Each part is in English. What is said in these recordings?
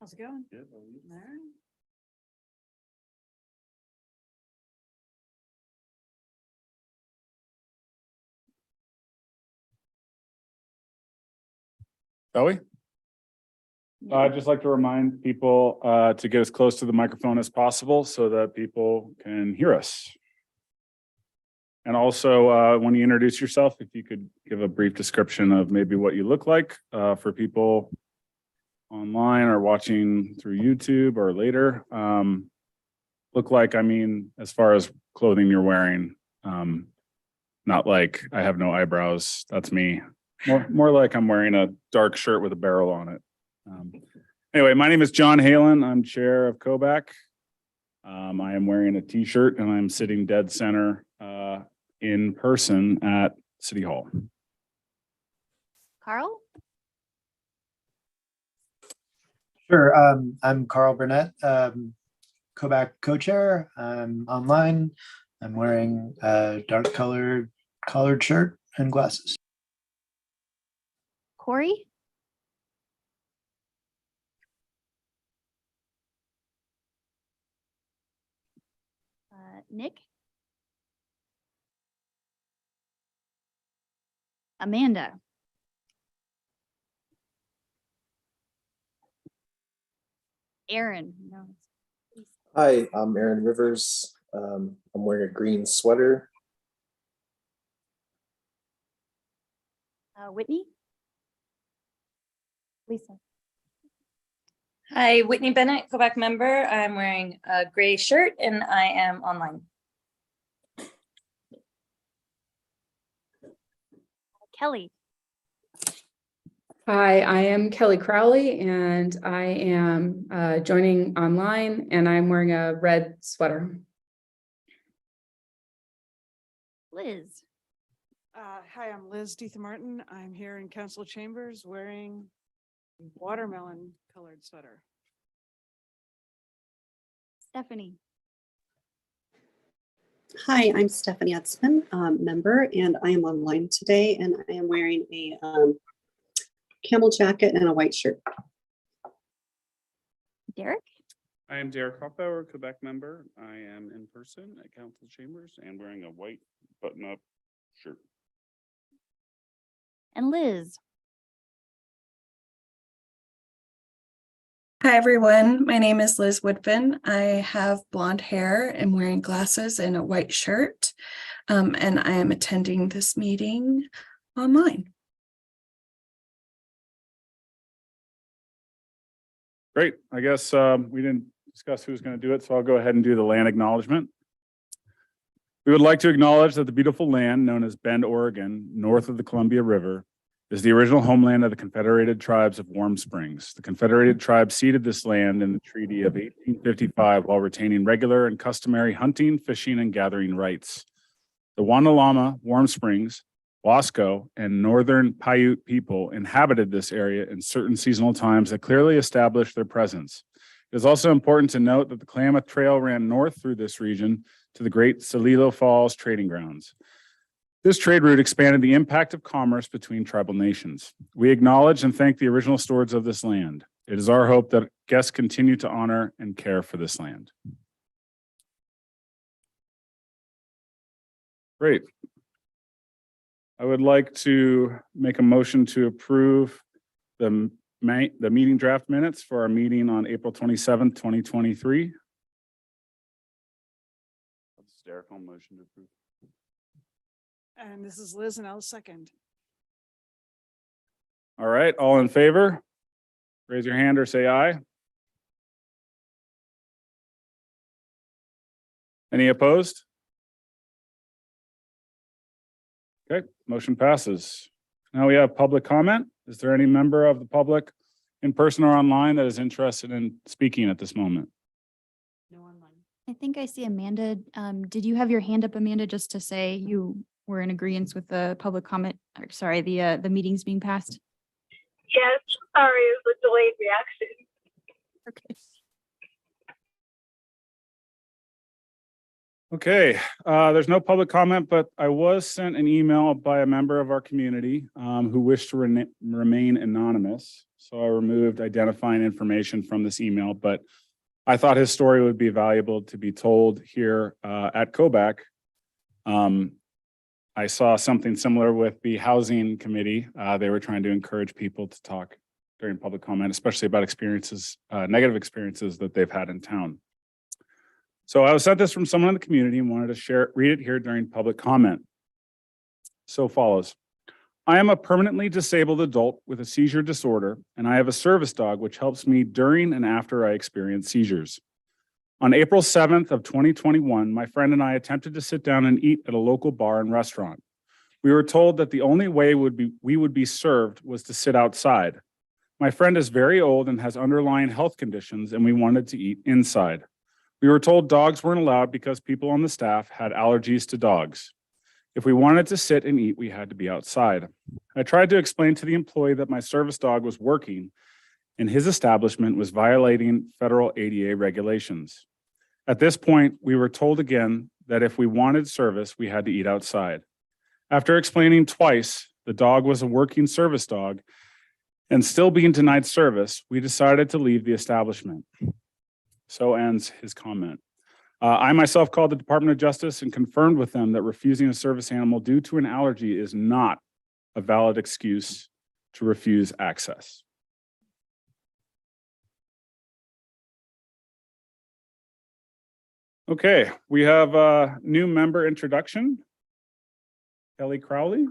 How's it going? Good. All right. Shall we? I'd just like to remind people to get as close to the microphone as possible so that people can hear us. And also, when you introduce yourself, if you could give a brief description of maybe what you look like for people online or watching through YouTube or later. Look like, I mean, as far as clothing you're wearing, not like I have no eyebrows. That's me. More like I'm wearing a dark shirt with a barrel on it. Anyway, my name is John Halen. I'm chair of KOBAC. I am wearing a t-shirt and I'm sitting dead center in person at City Hall. Carl? Sure. I'm Carl Burnett, KOBAC co-chair. I'm online. I'm wearing a dark collared shirt and glasses. Corey? Nick? Amanda? Aaron? No. Hi, I'm Aaron Rivers. I'm wearing a green sweater. Whitney? Lisa? Hi, Whitney Bennett, KOBAC member. I'm wearing a gray shirt and I am online. Kelly? Hi, I am Kelly Crowley and I am joining online and I'm wearing a red sweater. Liz? Hi, I'm Liz Deetha Martin. I'm here in council chambers wearing a watermelon colored sweater. Stephanie? Hi, I'm Stephanie Etzman, member, and I am online today, and I am wearing a camel jacket and a white shirt. Derek? I am Derek Hoffbauer, KOBAC member. I am in person at council chambers and wearing a white button-up shirt. And Liz? Hi, everyone. My name is Liz Woodfin. I have blonde hair and wearing glasses and a white shirt. And I am attending this meeting online. Great. I guess we didn't discuss who's going to do it, so I'll go ahead and do the land acknowledgement. We would like to acknowledge that the beautiful land known as Bend, Oregon, north of the Columbia River, is the original homeland of the Confederated Tribes of Warm Springs. The Confederated Tribes ceded this land in the Treaty of 1855 while retaining regular and customary hunting, fishing, and gathering rights. The Wanalama, Warm Springs, Wasco, and Northern Paiute people inhabited this area in certain seasonal times that clearly established their presence. It is also important to note that the Klamath Trail ran north through this region to the Great Celilo Falls trading grounds. This trade route expanded the impact of commerce between tribal nations. We acknowledge and thank the original stewards of this land. It is our hope that guests continue to honor and care for this land. Great. I would like to make a motion to approve the meeting draft minutes for our meeting on April 27th, 2023. That's hysterical motion to approve. And this is Liz and I'll second. All right, all in favor? Raise your hand or say aye. Any opposed? Okay, motion passes. Now we have public comment. Is there any member of the public in person or online that is interested in speaking at this moment? No online. I think I see Amanda. Did you have your hand up, Amanda, just to say you were in agreement with the public comment, or sorry, the meetings being passed? Yes, sorry, it was a delayed reaction. Okay. Okay, there's no public comment, but I was sent an email by a member of our community who wished to remain anonymous. So I removed identifying information from this email, but I thought his story would be valuable to be told here at Koback. I saw something similar with the housing committee. They were trying to encourage people to talk during public comment, especially about experiences, negative experiences that they've had in town. So I was sent this from someone in the community and wanted to read it here during public comment. So follows. I am a permanently disabled adult with a seizure disorder, and I have a service dog which helps me during and after I experience seizures. On April 7th of 2021, my friend and I attempted to sit down and eat at a local bar and restaurant. We were told that the only way we would be served was to sit outside. My friend is very old and has underlying health conditions, and we wanted to eat inside. We were told dogs weren't allowed because people on the staff had allergies to dogs. If we wanted to sit and eat, we had to be outside. I tried to explain to the employee that my service dog was working and his establishment was violating federal ADA regulations. At this point, we were told again that if we wanted service, we had to eat outside. After explaining twice the dog was a working service dog and still being denied service, we decided to leave the establishment. So ends his comment. I myself called the Department of Justice and confirmed with them that refusing a service animal due to an allergy is not a valid excuse to refuse access. Okay, we have a new member introduction. Kelly Crowley.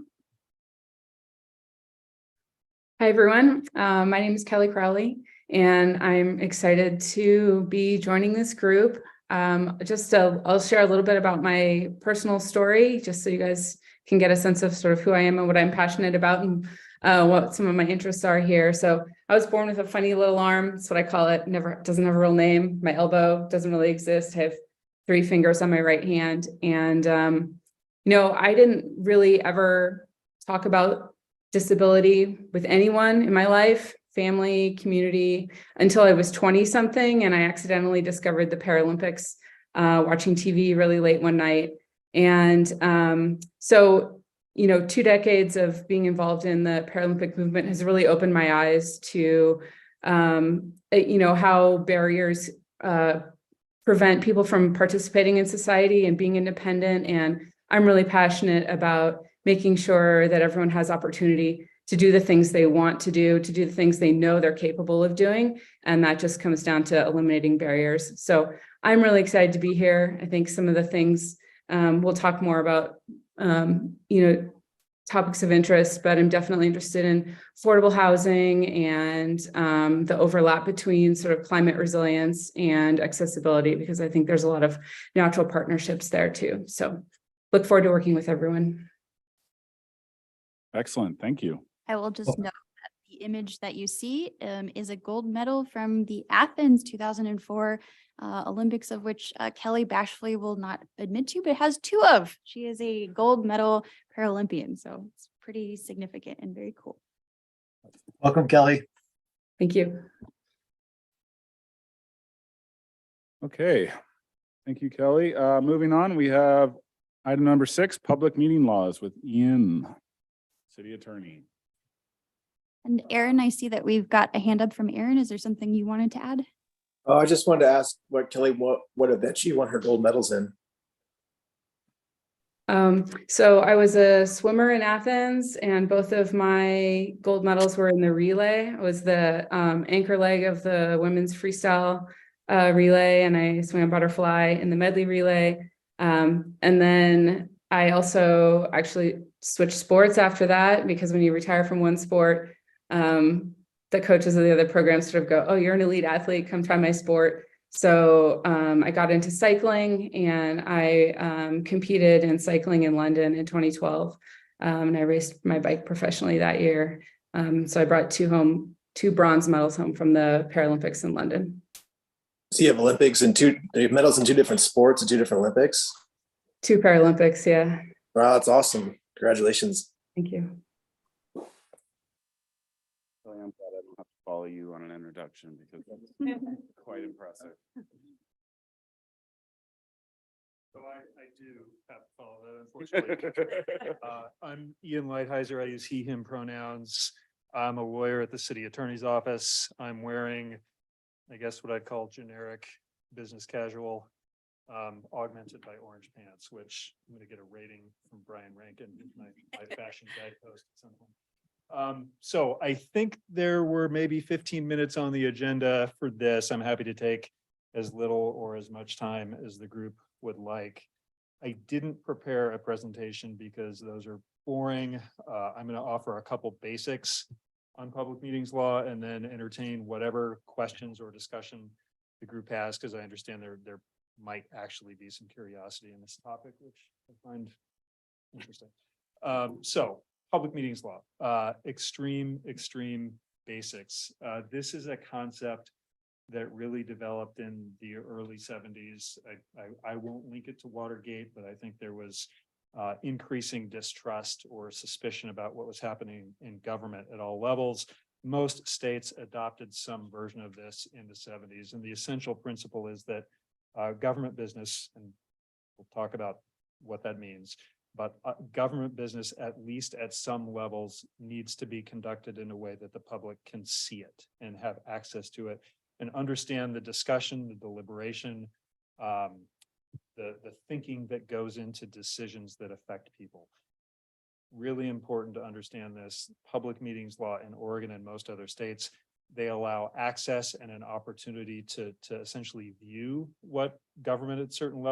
Hi, everyone. My name is Kelly Crowley, and I'm excited to be joining this group. I'll share a little bit about my personal story, just so you guys can get a sense of sort of who I am and what I'm passionate about and what some of my interests are here. So I was born with a funny little arm. That's what I call it. Doesn't have a real name. My elbow doesn't really exist. I have 3 fingers on my right hand. And, I didn't really ever talk about disability with anyone in my life, family, community, until I was 20 something. And I accidentally discovered the Paralympics, watching TV really late one night. And so 2 decades of being involved in the Paralympic movement has really opened my eyes to, how barriers prevent people from participating in society and being independent. And I'm really passionate about making sure that everyone has opportunity to do the things they want to do the things they know they're capable of doing. And that just comes down to eliminating barriers. So I'm really excited to be here. I think some of the things we'll talk more about, topics of interest, but I'm definitely interested in affordable housing and the overlap between sort of climate resilience and accessibility, because I think there's a lot of natural partnerships there too. So look forward to working with everyone. Excellent, thank you. I will just note that the image that you see is a gold medal from the Athens 2004 Olympics, of which Kelly bashfully will not admit to, but has 2 of. She is a gold medal Paralympian, so it's pretty significant and very cool. Welcome, Kelly. Thank you. Okay, thank you, Kelly. Moving on, we have item number 6, public meeting laws with Ian, City Attorney. And Aaron, I see that we've got a hand up from Aaron. Is there something you wanted to add? I just wanted to ask Kelly, what event she won her gold medals in? So I was a swimmer in Athens, and both of my gold medals were in the relay. I was the anchor leg of the women's freestyle relay, and I swam a butterfly in the medley relay. And then I also actually switched sports after that, because when you retire from one sport, the coaches of the other programs sort of go, oh, you're an elite athlete, come try my sport. So I got into cycling, and I competed in cycling in London in 2012. And I raced my bike professionally that year. So I brought 2 bronze medals home from the Paralympics in London. So you have Olympics and you have medals in 2 different sports and 2 different Olympics? 2 Paralympics, yeah. Wow, that's awesome. Congratulations. Thank you. I'm glad I don't have to follow you on an introduction, because that's quite impressive. So I I do have to follow that, unfortunately. I'm Ian Lighthizer. I use he, him pronouns. I'm a lawyer at the city attorney's office. I'm wearing, I guess what I'd call generic business casual, augmented by orange pants, which I'm going to get a rating from Brian Rankin, my fashion guidepost at some point. So I think there were maybe 15 minutes on the agenda for this. I'm happy to take as little or as much time as the group would like. I didn't prepare a presentation because those are boring. I'm going to offer a couple basics on public meetings law and then entertain whatever questions or discussion the group has, because I understand there might actually be some curiosity in this topic, which I find interesting. So public meetings law, extreme basics. This is a concept that really developed in the early 70s. I won't link it to Watergate, but I think there was increasing distrust or suspicion about what was happening in government at all levels. Most states adopted some version of this in the 70s. And the essential principle is that government business, and we'll talk about what that means, but government business, at least at some levels, needs to be conducted in a way that the public can see it and have access to it and understand the discussion, the deliberation, the thinking that goes into decisions that affect people. Really important to understand this. Public meetings law in Oregon and most other states, they allow access and an opportunity to essentially view what government at certain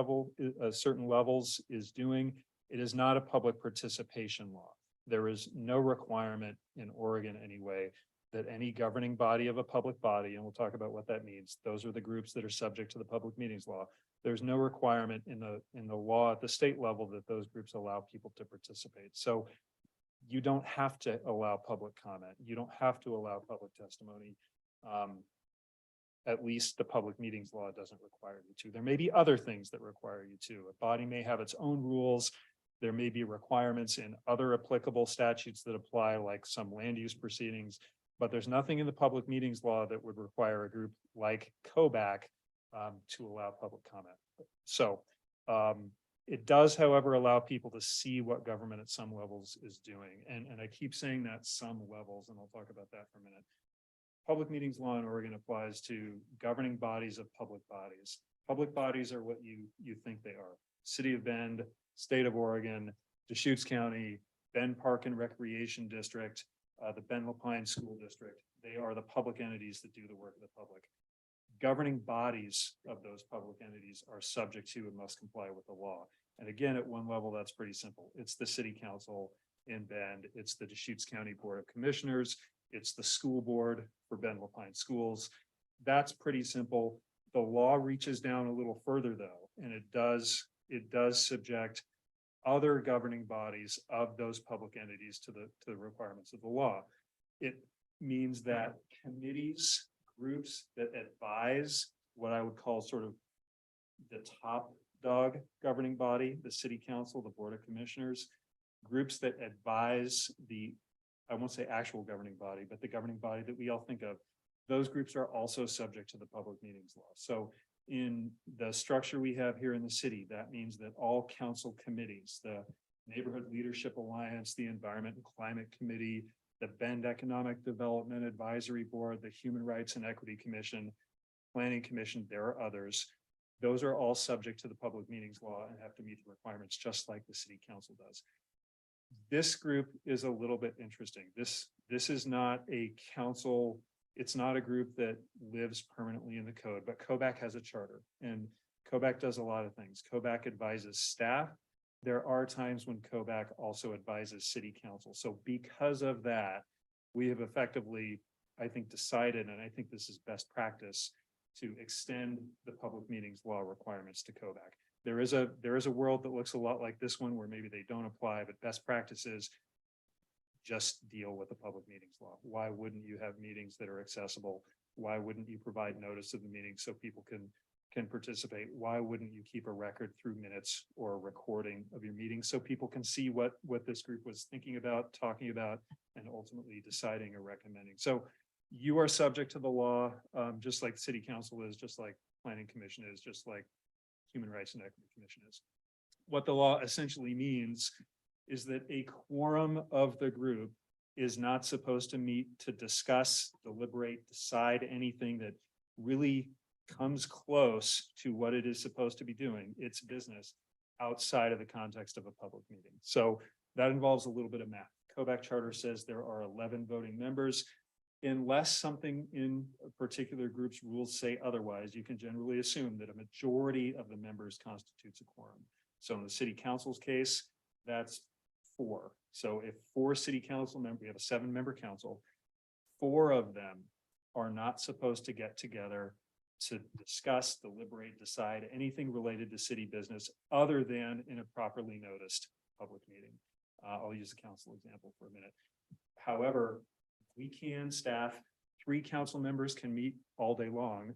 levels is doing. It is not a public participation law. There is no requirement in Oregon anyway that any governing body of a public body, and we'll talk about what that means. Those are the groups that are subject to the public meetings law. There's no requirement in the law at the state level that those groups allow people to participate. So you don't have to allow public comment. You don't have to allow public testimony. At least the public meetings law doesn't require you to. There may be other things that require you to. A body may have its own rules. There may be requirements in other applicable statutes that apply, like some land use proceedings, but there's nothing in the public meetings law that would require a group like KOBAC to allow public comment. So it does, however, allow people to see what government at some levels is doing. And I keep saying that some levels, and I'll talk about that for a minute. Public meetings law in Oregon applies to governing bodies of public bodies. Public bodies are what you think they are. City of Bend, State of Oregon, Deschutes County, Bend Park and Recreation District, the Bend LaPine School District. They are the public entities that do the work of the public. Governing bodies of those public entities are subject to and must comply with the law. And again, at one level, that's pretty simple. It's the city council in Bend. It's the Deschutes County Board of Commissioners. It's the school board for Bend LaPine Schools. That's pretty simple. The law reaches down a little further though, and it does subject other governing bodies of those public entities to the requirements of the law. It means that committees, groups that advise what I would call sort of the top dog governing body, the city council, the board of commissioners, groups that advise I won't say actual governing body, but the governing body that we all think of, those groups are also subject to the public meetings law. So in the structure we have here in the city, that means that all council committees, the Neighborhood Leadership Alliance, the Environment and Climate Committee, the Bend Economic Development Advisory Board, the Human Rights and Equity Commission, Planning Commission, there are others. Those are all subject to the public meetings law and have to meet the requirements just like the city council does. This group is a little bit interesting. This is not a council. It's not a group that lives permanently in the code, but KOBAC has a charter and KOBAC does a lot of things. KOBAC advises staff. There are times when KOBAC also advises city council. So because of that, we have effectively, I think, decided, and I think this is best practice, to extend the public meetings law requirements to KOBAC. There is a world that looks a lot like this one where maybe they don't apply, but best practice is just deal with the public meetings law. Why wouldn't you have meetings that are accessible? Why wouldn't you provide notice of the meeting so people can participate? Why wouldn't you keep a record through minutes or a recording of your meeting so people can see what this group was thinking about, talking about, and ultimately deciding or recommending? So you are subject to the law, just like the city council is, just like planning commission is, just like Human Rights and Equity Commission is. what the law essentially means is that a quorum of the group is not supposed to meet to discuss, deliberate, decide anything that really comes close to what it is supposed to be doing, its business, outside of the context of a public meeting. So that involves a little bit of math. Kovac charter says there are 11 voting members. Unless something in a particular group's rules say otherwise, you can generally assume that a majority of the members constitutes a quorum. So in the city council's case, that's 4. So if 4 city council members, we have a 7-member council, 4 of them are not supposed to get together to discuss, deliberate, decide anything related to city business other than in a properly noticed public meeting. I'll use a council example for a minute. However, we can staff, 3 council members can meet all day long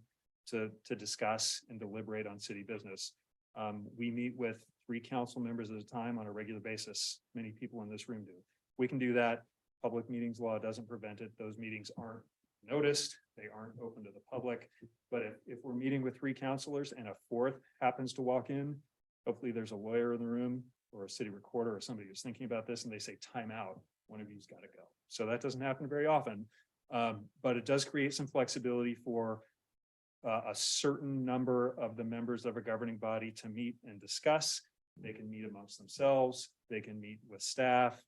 to discuss and deliberate on city business. We meet with 3 council members at a time on a regular basis. Many people in this room do. We can do that. Public meetings law doesn't prevent it. Those meetings aren't noticed. They aren't open to the public. But if we're meeting with 3 counselors and a 4th happens to walk in, hopefully there's a lawyer in the room or a city recorder or somebody who's thinking about this and they say time out, one of you's got to go. So that doesn't happen very often, but it does create some flexibility for a certain number of the members of a governing body to meet and discuss. They can meet amongst themselves. They can meet with staff.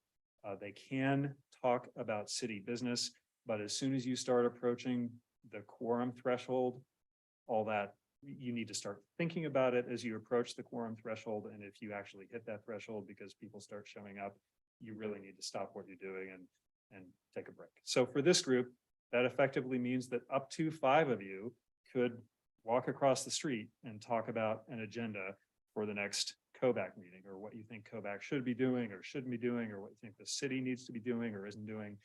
They can talk about city business, but as soon as you start approaching the quorum threshold, all that, you need to start thinking about it as you approach the quorum threshold. And if you actually hit that threshold because people start showing up, you really need to stop what you're doing and take a break. So for this group, that effectively means that up to 5 of you could walk across the street and talk about an agenda for the next Kovac meeting, or what you think Kovac should be doing or shouldn't be doing, or what you think the city needs to be doing or isn't doing.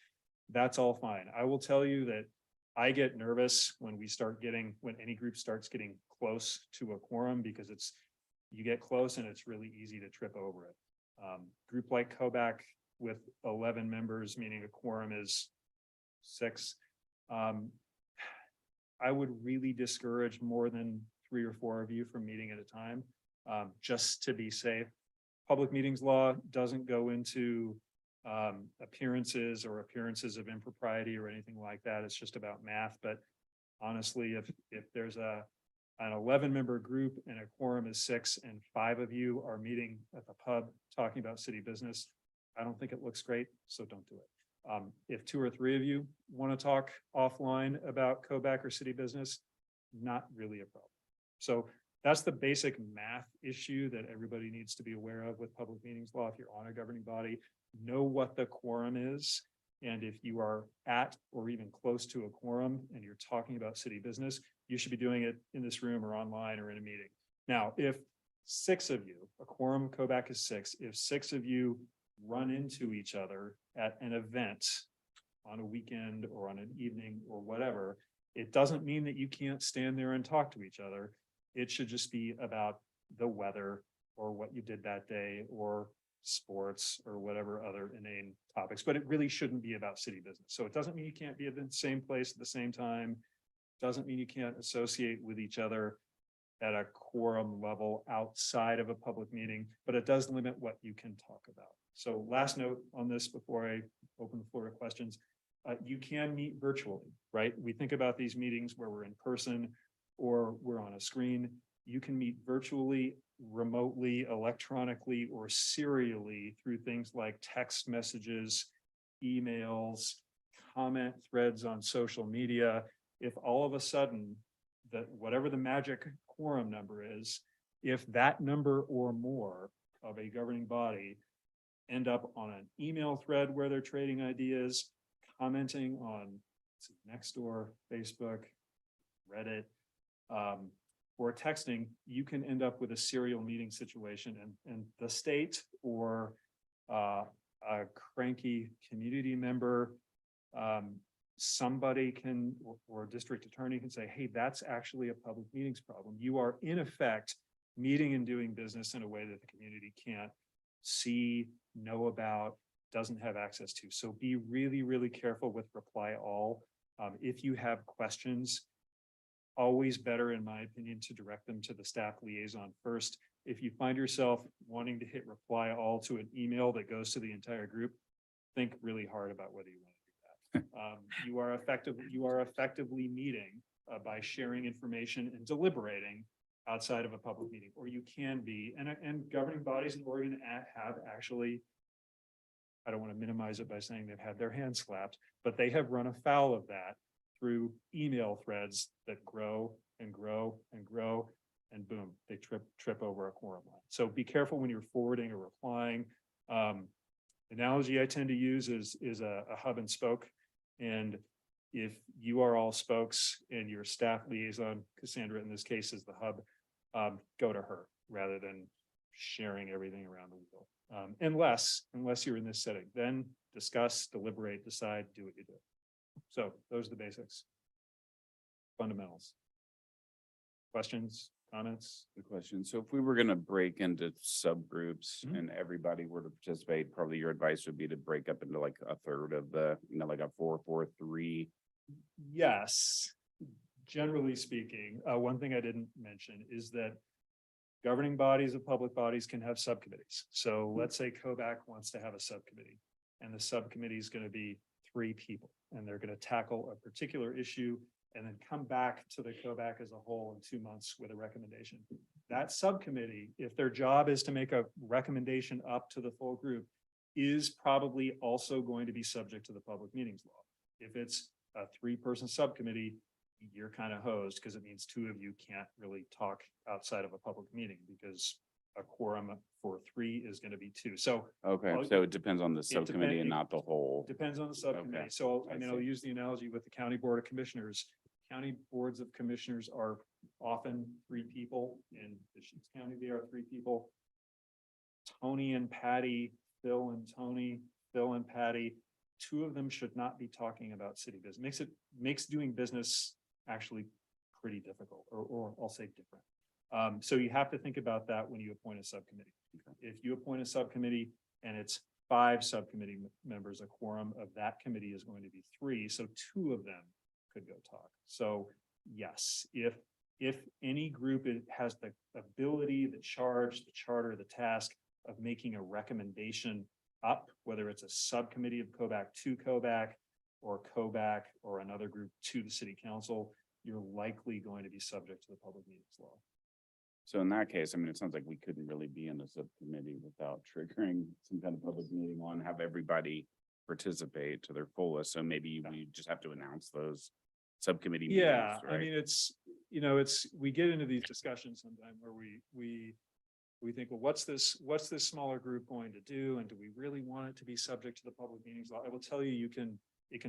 That's all fine. I will tell you that I get nervous when any group starts getting close to a quorum, because you get close and it's really easy to trip over it. Group like Kovac with 11 members, meaning a quorum is 6. I would really discourage more than 3 or 4 of you from meeting at a time, just to be safe. Public meetings law doesn't go into appearances of impropriety or anything like that. It's just about math. But honestly, if there's an 11-member group and a quorum is 6 and 5 of you are meeting at the pub talking about city business, I don't think it looks great, so don't do it. If 2 or 3 of you want to talk offline about Kovac or city business, not really a problem. So that's the basic math issue that everybody needs to be aware of with public meetings law. If you're on a governing body, know what the quorum is. And if you are at or even close to a quorum and you're talking about city business, you should be doing it in this room or online or in a meeting. Now, if 6 of you, a quorum Kovac is 6, if 6 of you run into each other at an event on a weekend or on an evening or whatever, it doesn't mean that you can't stand there and talk to each other. It should just be about the weather or what you did that day or sports or whatever other inane topics, but it really shouldn't be about city business. So it doesn't mean you can't be at the same place at the same time. Doesn't mean you can't associate with each other at a quorum level outside of a public meeting, but it does limit what you can talk about. So last note on this before I open the floor to questions, you can meet virtually, right? We think about these meetings where we're in person or we're on a screen. You can meet virtually, remotely, electronically, or serially through things like text messages, emails, comment threads on social media. If all of a sudden that whatever the magic quorum number is, if that number or more of a governing body end up on an email thread where they're trading ideas, commenting on Nextdoor, Facebook, Reddit, or texting, you can end up with a serial meeting situation, and the state or a cranky community member, somebody can, or a district attorney can say, hey, that's actually a public meetings problem. You are in effect meeting and doing business in a way that the community can't see, know about, doesn't have access to. So be really, really careful with reply all. If you have questions, always better, in my opinion, to direct them to the staff liaison first. if you find yourself wanting to hit reply all to an email that goes to the entire group, think really hard about whether you want to do that. You are effectively meeting by sharing information and deliberating outside of a public meeting, or you can be, and governing bodies in Oregon have actually, I don't want to minimize it by saying they've had their hands slapped, but they have run afoul of that through email threads that grow and grow and grow, and boom, they trip over a quorum line. So be careful when you're forwarding or replying. Analogy I tend to use is a hub and spoke. And if you are all spokes and your staff liaison, Cassandra in this case is the hub, go to her rather than sharing everything around the wheel. Unless you're in this setting, then discuss, deliberate, decide, do what you do. So those are the basics. Fundamentals. Questions, comments? The question. So if we were going to break into subgroups Mhm. and everybody were to participate, probably your advice would be to break up into like a third of the, like a 4-4-3. Yes, generally speaking, one thing I didn't mention is that governing bodies of public bodies can have subcommittees. So let's say KOBAC wants to have a subcommittee, and the subcommittee is going to be 3 people, and they're going to tackle a particular issue and then come back to the KOBAC as a whole in 2 months with a recommendation. That subcommittee, if their job is to make a recommendation up to the full group, is probably also going to be subject to the public meetings law. If it's a 3-person subcommittee, you're kind of hosed because it means 2 of you can't really talk outside of a public meeting because a quorum for 3 is going to be 2. So Okay, Well, so it depends on the subcommittee and not the whole. depends on the subcommittee. Okay, So, I I mean, I'll see. use the analogy with the county board of commissioners. County boards of commissioners are often 3 people. In Deschutes County, they are 3 people. Tony and Patty, Phil and Tony, Phil and Patty, 2 of them should not be talking about city business. Makes doing business actually pretty difficult, or I'll say different. So you have to think about that when you appoint a subcommittee. If you appoint a subcommittee and it's 5 subcommittee members, a quorum of that committee is going to be 3. So 2 of them could go talk. So yes, if any group has the ability, the charge, the charter, the task of making a recommendation up, whether it's a subcommittee of KOBAC to KOBAC or KOBAC or another group to the city council, you're likely going to be subject to the public meetings law. So in that case, I mean, it sounds like we couldn't really be in a subcommittee without triggering some kind of public meeting law and have everybody participate to their fullest. So maybe we just have to announce those subcommittee meetings, Yeah, I right? mean, we get into these discussions sometime where we think, well, what's this smaller group going to do? And do we really want it to be subject to the public meetings law? I will tell you, it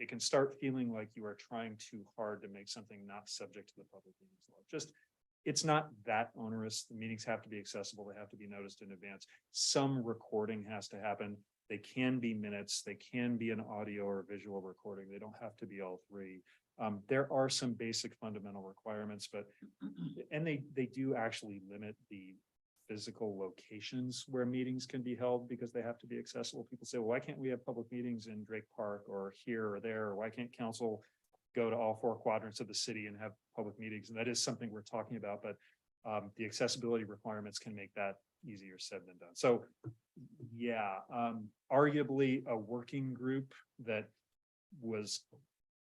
can start feeling like you are trying too hard to make something not subject to the public meetings law. Just, it's not that onerous. The meetings have to be accessible. They have to be noticed in advance. Some recording has to happen. They can be minutes. They can be an audio or visual recording. They don't have to be all 3. There are some basic fundamental requirements, and they do actually limit the physical locations where meetings can be held because they have to be accessible. People say, well, why can't we have public meetings in Drake Park or here or there? Or why can't council go to all 4 quadrants of the city and have public meetings? And that is something we're talking about, but the accessibility requirements can make that easier said than done. So yeah, arguably a working group that was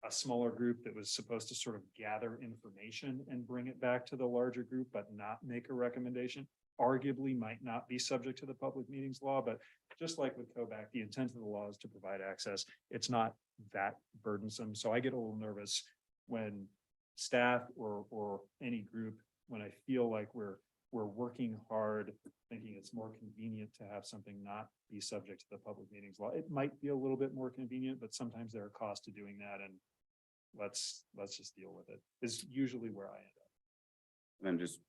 a smaller group that was supposed to sort of gather information and bring it back to the larger group, but not make a recommendation, arguably might not be subject to the public meetings law. But just like with KOBAC, the intent of the law is to provide access. It's not that burdensome. So I get a little nervous when staff or any group, when I feel like we're working hard, thinking it's more convenient to have something not be subject to the public meetings law. It might be a little bit more convenient, but sometimes there are costs to doing that, and let's just deal with it, is usually where I end up. And then just,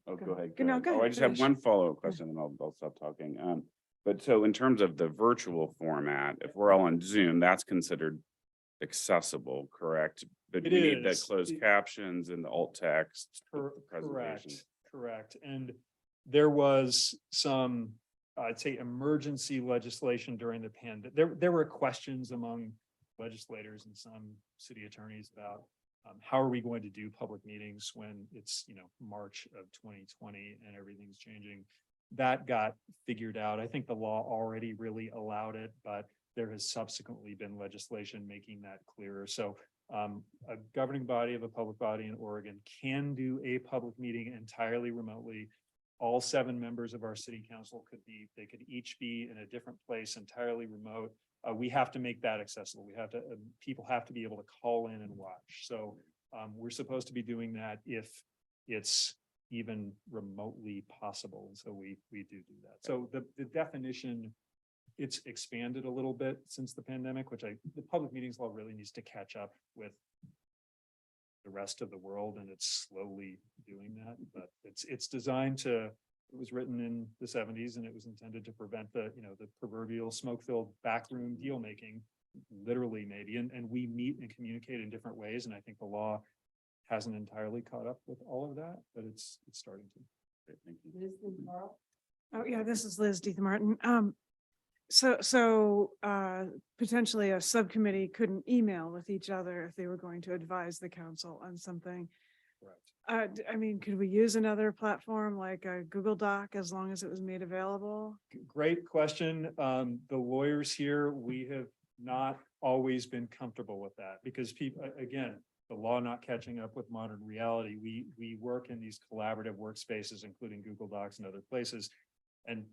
oh, go ahead. No, go Oh, I ahead, just have finish. one follow-up question and I'll stop talking. But so in terms of the virtual format, if we're all on Zoom, that's considered accessible, correct? But It we need the is. closed captions and the alt text with the presentation. Correct. And there was some, I'd say, emergency legislation during the pandemic. There were questions among legislators and some city attorneys about how are we going to do public meetings when it's, March of 2020 and everything's changing? That got figured out. I think the law already really allowed it, but there has subsequently been legislation making that clearer. So a governing body of a public body in Oregon can do a public meeting entirely remotely. All 7 members of our city council they could each be in a different place, entirely remote. We have to make that accessible. We have to, people have to be able to call in and watch. So we're supposed to be doing that if it's even remotely possible. And so we do that. So the definition, it's expanded a little bit since the pandemic, which the public meetings law really needs to catch up with the rest of the world, and it's slowly doing that. But it's designed to. It was written in the 70s, and it was intended to prevent the proverbial smoke-filled backroom deal making, literally maybe. And we meet and communicate in different ways, and I think the law hasn't entirely caught up with all of that, but it's starting to. Great, thank you. Oh, yeah, this is Liz Martin. So potentially a subcommittee couldn't email with each other if they were going to advise the council on something. Correct. I mean, could we use another platform like a Google Doc as long as it was made available? Great question. The lawyers here, we have not always been comfortable with that because people, again, the law not catching up with modern reality. We work in these collaborative workspaces, including Google Docs and other places. And,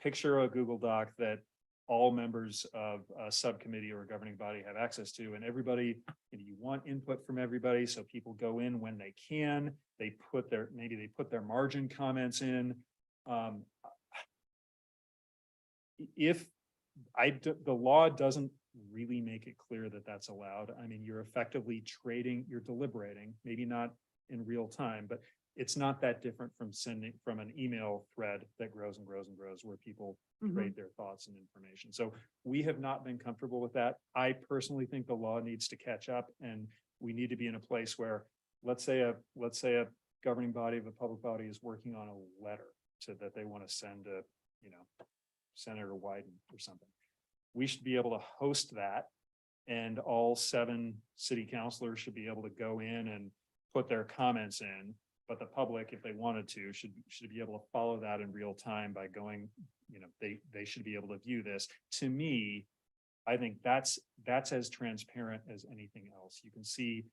picture a Google Doc that all members of a subcommittee or a governing body have access to, and everybody, you want input from everybody. So people go in when they can, maybe they put their margin comments in. The law doesn't really make it clear that that's allowed. I mean, you're effectively you're deliberating, maybe not in real time, but it's not that different from sending from an email thread that grows and grows and grows where people trade their thoughts and information. So we have not been comfortable with that. I personally think the law needs to catch up, and we need to be in a place where, let's say a governing body of a public body is working on a letter that they want to send to, Senator Wyden or something. We should be able to host that, and all 7 city councilors should be able to go in and put their comments in. But the public, if they wanted to, should be able to follow that in real time by going, they should be able to view this. To me, I think that's as transparent as anything else. You can see,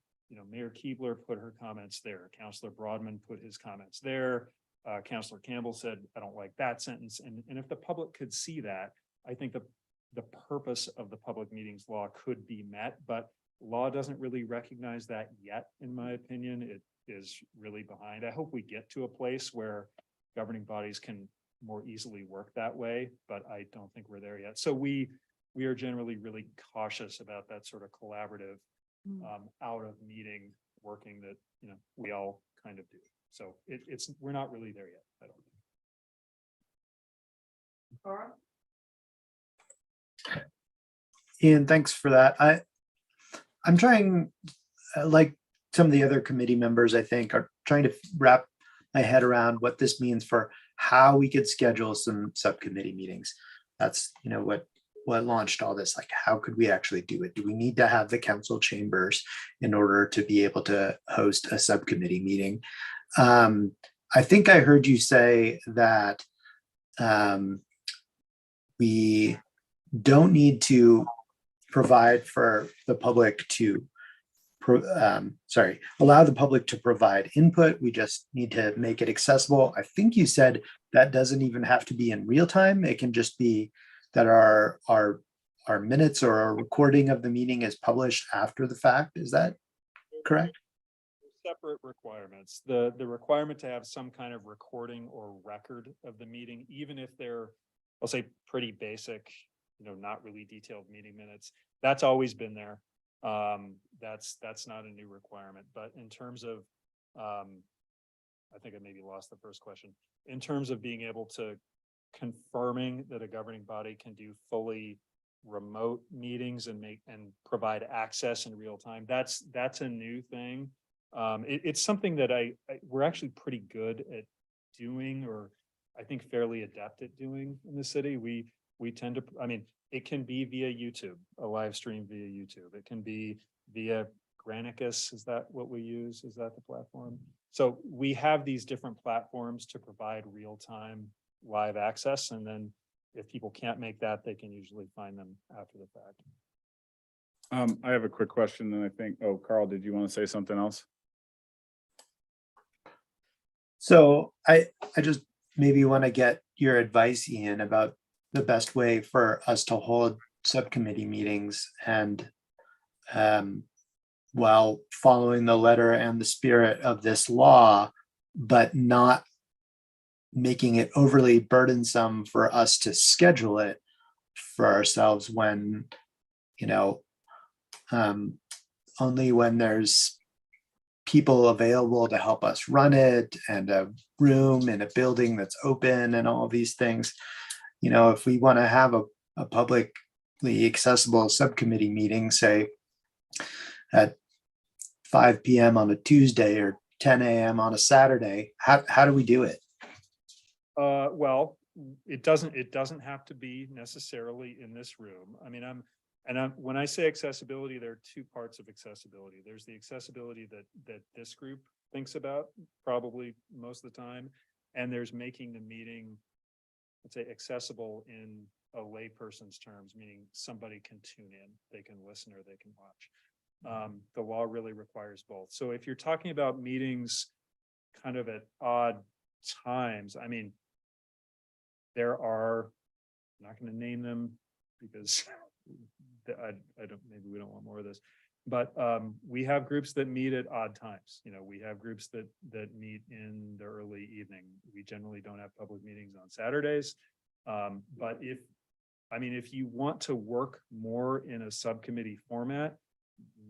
Mayor Keebler put her comments there. Councilor Broadman put his comments there. Councilor Campbell said, I don't like that sentence. And if the public could see that, I think the purpose of the public meetings law could be met, but law doesn't really recognize that yet, in my opinion. It is really behind. I hope we get to a place where governing bodies can more easily work that way, but I don't think we're there yet. So we are generally really cautious about that sort of collaborative out of meeting working that we all kind of do. So we're not really there yet, I don't think. Ian, thanks for that. I'm trying, like some of the other committee members, I think, are trying to wrap my head around what this means for how we could schedule some subcommittee meetings. That's, what launched all this. Like, how could we actually do it? Do we need to have the council chambers in order to be able to host a subcommittee meeting? I think I heard you say that we don't need to provide for the public to allow the public to provide input. We just need to make it accessible. I think you said that doesn't even have to be in real time. It can just be that our minutes or our recording of the meeting is published after the fact. Is that correct? Separate requirements. The requirement to have some kind of recording or record of the meeting, even if they're, I'll say, pretty basic, not really detailed meeting minutes, that's always been there. That's not a new requirement. But in terms of, I think I maybe lost the first question. In terms of being able to confirming that a governing body can do fully remote meetings and provide access in real time, that's a new thing. It's something that we're actually pretty good at doing, or I think fairly adept at doing in the city. We tend to, it can be via YouTube, a live stream via YouTube. It can be via Granicus, is that what we use? Is that the platform? So we have these different platforms to provide real-time live access, and then if people can't make that, they can usually find them after the fact. I have a quick question, and I think, oh, Carl, did you want to say something else? So I just maybe want to get your advice, Ian, about the best way for us to hold subcommittee meetings and while following the letter and the spirit of this law, but not making it overly burdensome for us to schedule it for ourselves when, you know, only when there's people available to help us run it and a room in a building that's open and all these things. You know, if we want to have a publicly accessible subcommittee meeting, say at 5 p.m. on a Tuesday or 10 a.m. on a Saturday, how do we do it? Well, it doesn't have to be necessarily in this room. I mean, when I say accessibility, there are two parts of accessibility. There's the accessibility that this group thinks about probably most of the time, and there's making the meeting, let's say, accessible in a layperson's terms, meaning somebody can tune in, they can listen, or they can watch. The law really requires both. So if you're talking about meetings kind of at odd times, I mean, there are, I'm not going to name them because I don't, maybe we don't want more of this, but we have groups that meet at odd times. You know, we have groups that meet in the early evening. We generally don't have public meetings on Saturdays. But if you want to work more in a subcommittee format,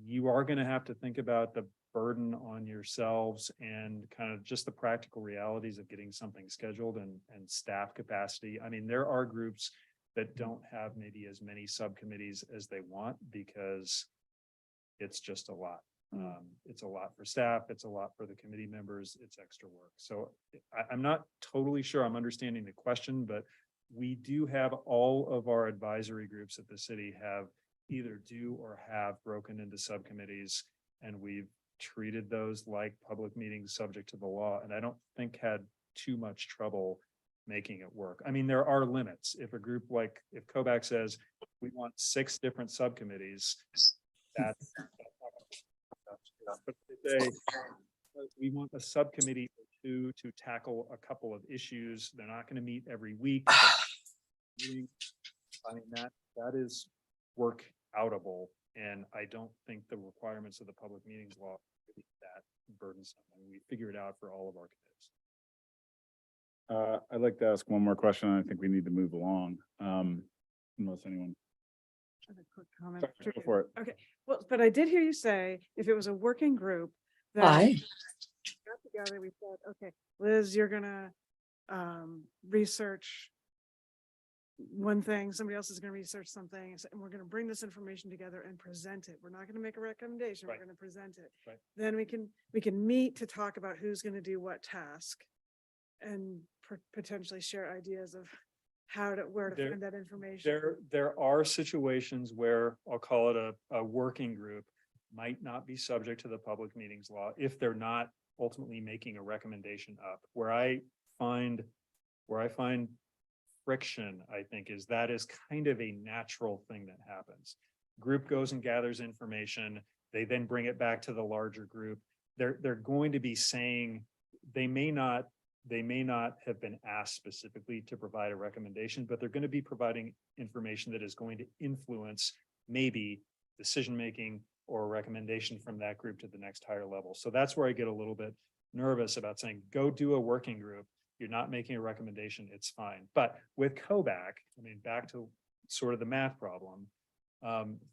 you are going to have to think about the burden on yourselves and kind of just the practical realities of getting something scheduled and staff capacity. I mean, there are groups that don't have maybe as many subcommittees as they want because it's just a lot. It's a lot for staff. It's a lot for the committee members. It's extra work. So I'm not totally sure I'm understanding the question, but we do have all of our advisory groups at the city have either do or have broken into subcommittees, and we've treated those like public meetings subject to the law. And I don't think had too much trouble making it work. I mean, there are limits. If a group like, if Kovac says we want 6 different subcommittees, that's but if they we want a subcommittee or 2 to tackle a couple of issues. They're not going to meet every week. I mean, that is work outable, and I don't think the requirements of the public meetings law are really that burdensome, and we figure it out for all of our committees. I'd like to ask one more question. I think we need to move along. Unless anyone. I have a quick comment. Sorry, go for it. Okay, well, but I did hear you say if it was a working group that Hi. got together, we said, okay, Liz, you're gonna research one thing, somebody else is going to research something, and we're going to bring this information together and present it. We're not going to make a recommendation. Right. We're going to present it. Right. Then we can meet to talk about who's going to do what task and potentially share ideas of where to find that information. There are situations where I'll call it a working group might not be subject to the public meetings law if they're not ultimately making a recommendation up. Where I find friction, I think, is that is kind of a natural thing that happens. Group goes and gathers information. They then bring it back to the larger group. They're going to be saying they may not have been asked specifically to provide a recommendation, but they're going to be providing information that is going to influence maybe decision-making or a recommendation from that group to the next higher level. So that's where I get a little bit nervous about saying, go do a working group. You're not making a recommendation, it's fine. But with Kovac, I mean, back to sort of the math problem,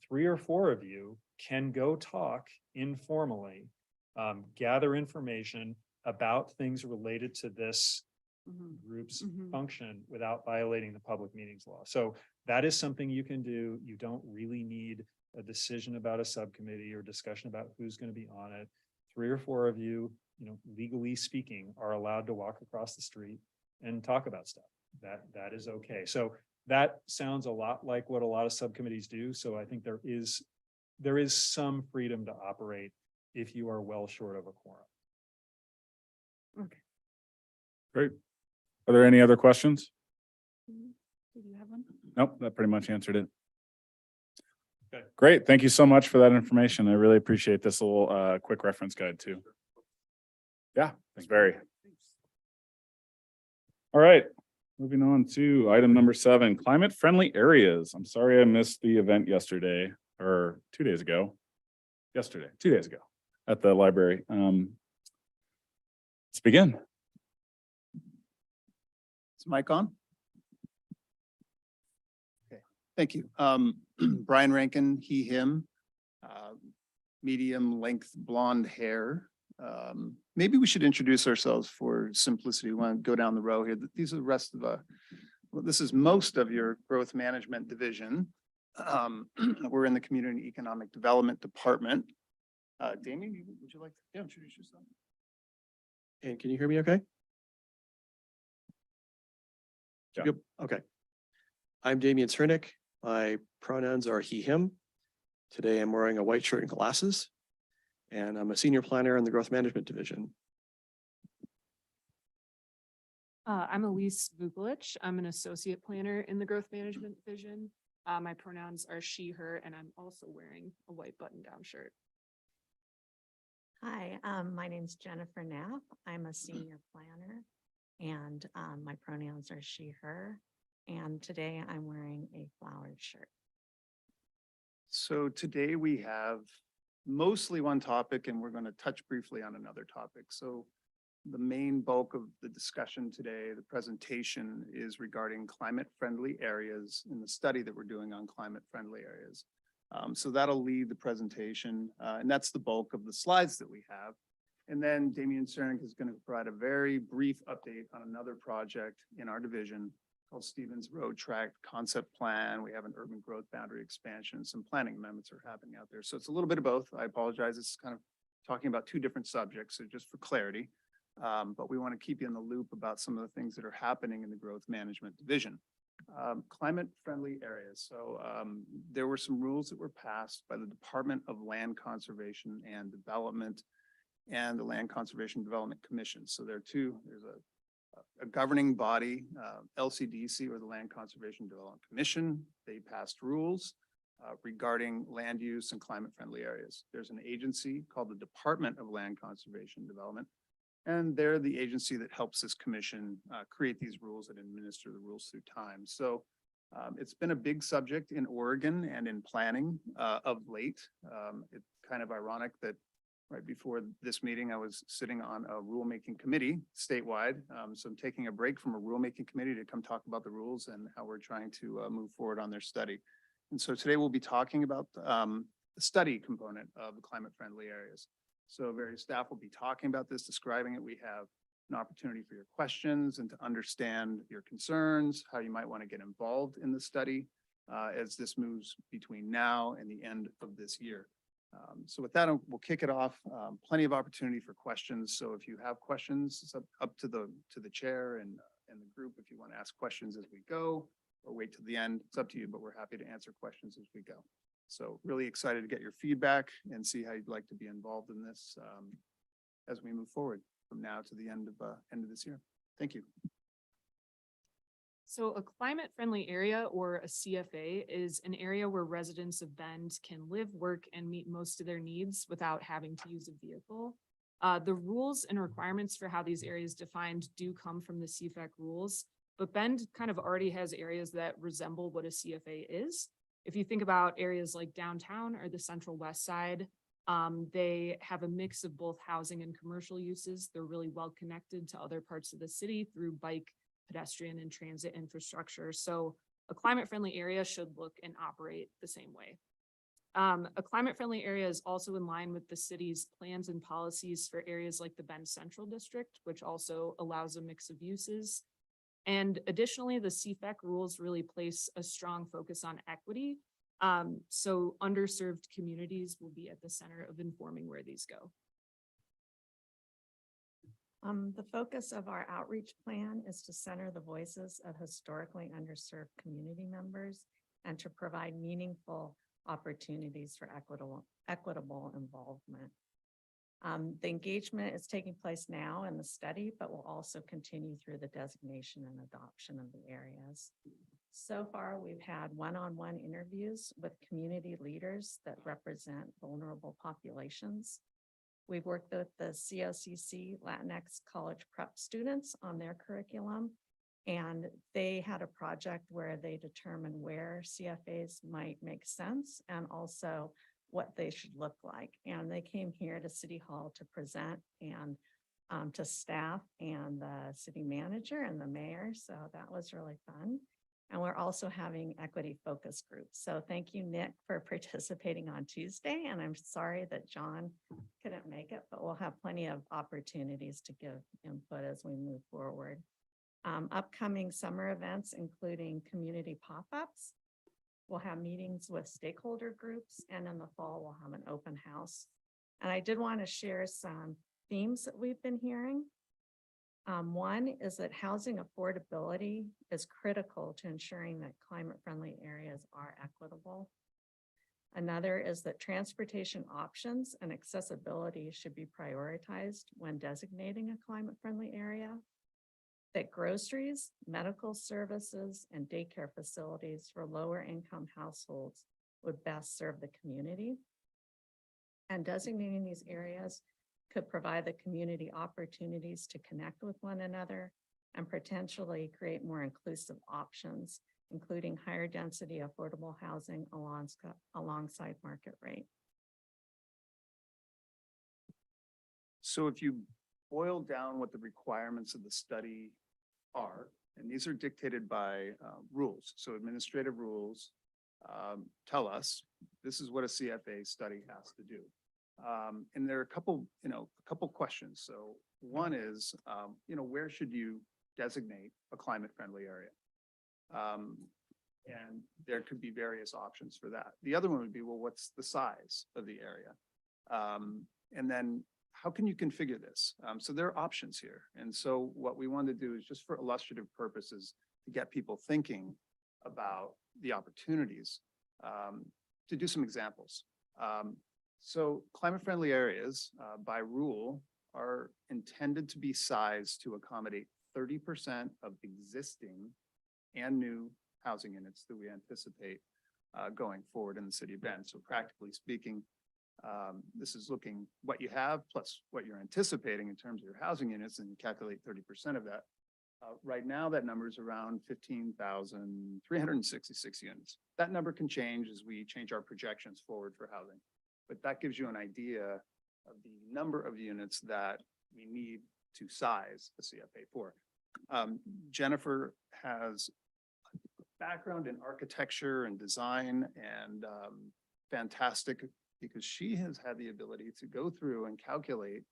3 or 4 of you can go talk informally, gather information about things related to this group's function without violating the public meetings law. So that is something you can do. You don't really need a decision about a subcommittee or discussion about who's going to be on it. 3 or 4 of you, legally speaking, are allowed to walk across the street and talk about stuff. That is okay. So that sounds a lot like what a lot of subcommittees do. So I think there is there is some freedom to operate if you are well short of a quorum. Great. Are there any other questions? Did you have one? Nope, that pretty much answered it. Okay. Great. Thank you so much for that information. I really appreciate this little quick reference guide too. Yeah, it's very. All right, moving on to item number 7, climate friendly areas. I'm sorry I missed the event yesterday or 2 days ago. Yesterday, 2 days ago at the library. Let's begin. Is mic on? Okay, thank you. Brian Rankin, he, him, medium length blonde hair. Maybe we should introduce ourselves for simplicity. We want to go down the row here. These are the rest of well, this is most of your growth management division. We're in the community and economic development department. Damien, would you like to introduce yourself? And can you hear me okay? Yeah. Yep, okay. I'm Damian Cernick. My pronouns are he, him. Today I'm wearing a white shirt and glasses, and I'm a senior planner in the growth management division. I'm Elise Vukolich. I'm an associate planner in the growth management division. My pronouns are she, her, and I'm also wearing a white button-down shirt. Hi, my name's Jennifer Knapp. I'm a senior planner and my pronouns are she, her. And today I'm wearing a flowered shirt. So today we have mostly one topic and we're going to touch briefly on another topic. So the main bulk of the discussion today, the presentation, is regarding climate friendly areas in the study that we're doing on climate friendly areas. So that'll lead the presentation, and that's the bulk of the slides that we have. And then Damian Cernick is going to provide a very brief update on another project in our division called Stevens Road Tract Concept Plan. We have an urban growth boundary expansion. Some planning amendments are happening out there. So it's a little bit of both. I apologize. It's kind of talking about 2 different subjects, so just for clarity. But we want to keep you in the loop about some of the things that are happening in the growth management division. Climate friendly areas. So there were some rules that were passed by the Department of Land Conservation and Development and the Land Conservation Development Commission. So there are 2, there's a governing body, LCDC, or the Land Conservation Development Commission. They passed rules regarding land use and climate friendly areas. There's an agency called the Department of Land Conservation and Development. And they're the agency that helps this commission create these rules and administer the rules through time. So it's been a big subject in Oregon and in planning of late. It's kind of ironic that right before this meeting, I was sitting on a rulemaking committee statewide. So I'm taking a break from a rulemaking committee to come talk about the rules and how we're trying to move forward on their study. And so today we'll be talking about the study component of the climate friendly areas. So various staff will be talking about this, describing it. We have an opportunity for your questions and to understand your concerns, how you might want to get involved in the study as this moves between now and the end of this year. So with that, we'll kick it off. Plenty of opportunity for questions. So if you have questions, it's up to the chair and the group. If you want to ask questions as we go or wait till the end, it's up to you, but we're happy to answer questions as we go. So really excited to get your feedback and see how you'd like to be involved in this as we move forward from now to the end of this year. Thank you. So a climate-friendly area, or a CFA, is an area where residents of Bend can live, work, and meet most of their needs without having to use a vehicle. The rules and requirements for how these areas defined do come from the CFAC rules, but Bend kind of already has areas that resemble what a CFA is. If you think about areas like downtown or the Central West Side, they have a mix of both housing and commercial uses. They're really well connected to other parts of the city through bike, pedestrian, and transit infrastructure. So a climate-friendly area should look and operate the same way. A climate-friendly area is also in line with the city's plans and policies for areas like the Bend Central District, which also allows a mix of uses. And additionally, the CFAC rules really place a strong focus on equity. So underserved communities will be at the center of informing where these go. The focus of our outreach plan is to center the voices of historically underserved community members and to provide meaningful opportunities for equitable involvement. The engagement is taking place now in the study, but will also continue through the designation and adoption of the areas. So far, we've had one-on-one interviews with community leaders that represent vulnerable populations. We've worked with the COCC Latinx College Prep students on their curriculum, and they had a project where they determined where CFAs might make sense and also what they should look like. And they came here to City Hall to present and to staff and the city manager and the mayor. So that was really fun. And we're also having equity focus groups. So thank you, Nick, for participating on Tuesday. And I'm sorry that John couldn't make it, but we'll have plenty of opportunities to give input as we move forward. Upcoming summer events, including community pop-ups. We'll have meetings with stakeholder groups, and in the fall, we'll have an open house. And I did want to share some themes that we've been hearing. One is that housing affordability is critical to ensuring that climate-friendly areas are equitable. Another is that transportation options and accessibility should be prioritized when designating a climate-friendly area. That groceries, medical services, and daycare facilities for lower income households would best serve the community. And designating these areas could provide the community opportunities to connect with one another and potentially create more inclusive options, including higher density affordable housing alongside market rate. So if you boil down what the requirements of the study are, and these are dictated by rules. So administrative rules tell us this is what a CFA study has to do. And there are a couple questions. So one is, where should you designate a climate-friendly area? And there could be various options for that. The other one would be, well, what's the size of the area? And then how can you configure this? So there are options here. And so what we want to do is just for illustrative purposes to get people thinking about the opportunities to do some examples. So climate-friendly areas by rule are intended to be sized to accommodate 30% of existing and new housing units that we anticipate going forward in the city of Bend. So practically speaking, this is looking what you have plus what you're anticipating in terms of your housing units, and you calculate 30% of that. Right now, that number is around 15,366 units. That number can change as we change our projections forward for housing, but that gives you an idea of the number of units that we need to size the CFA for. Jennifer has a background in architecture and design, and fantastic because she has had the ability to go through and calculate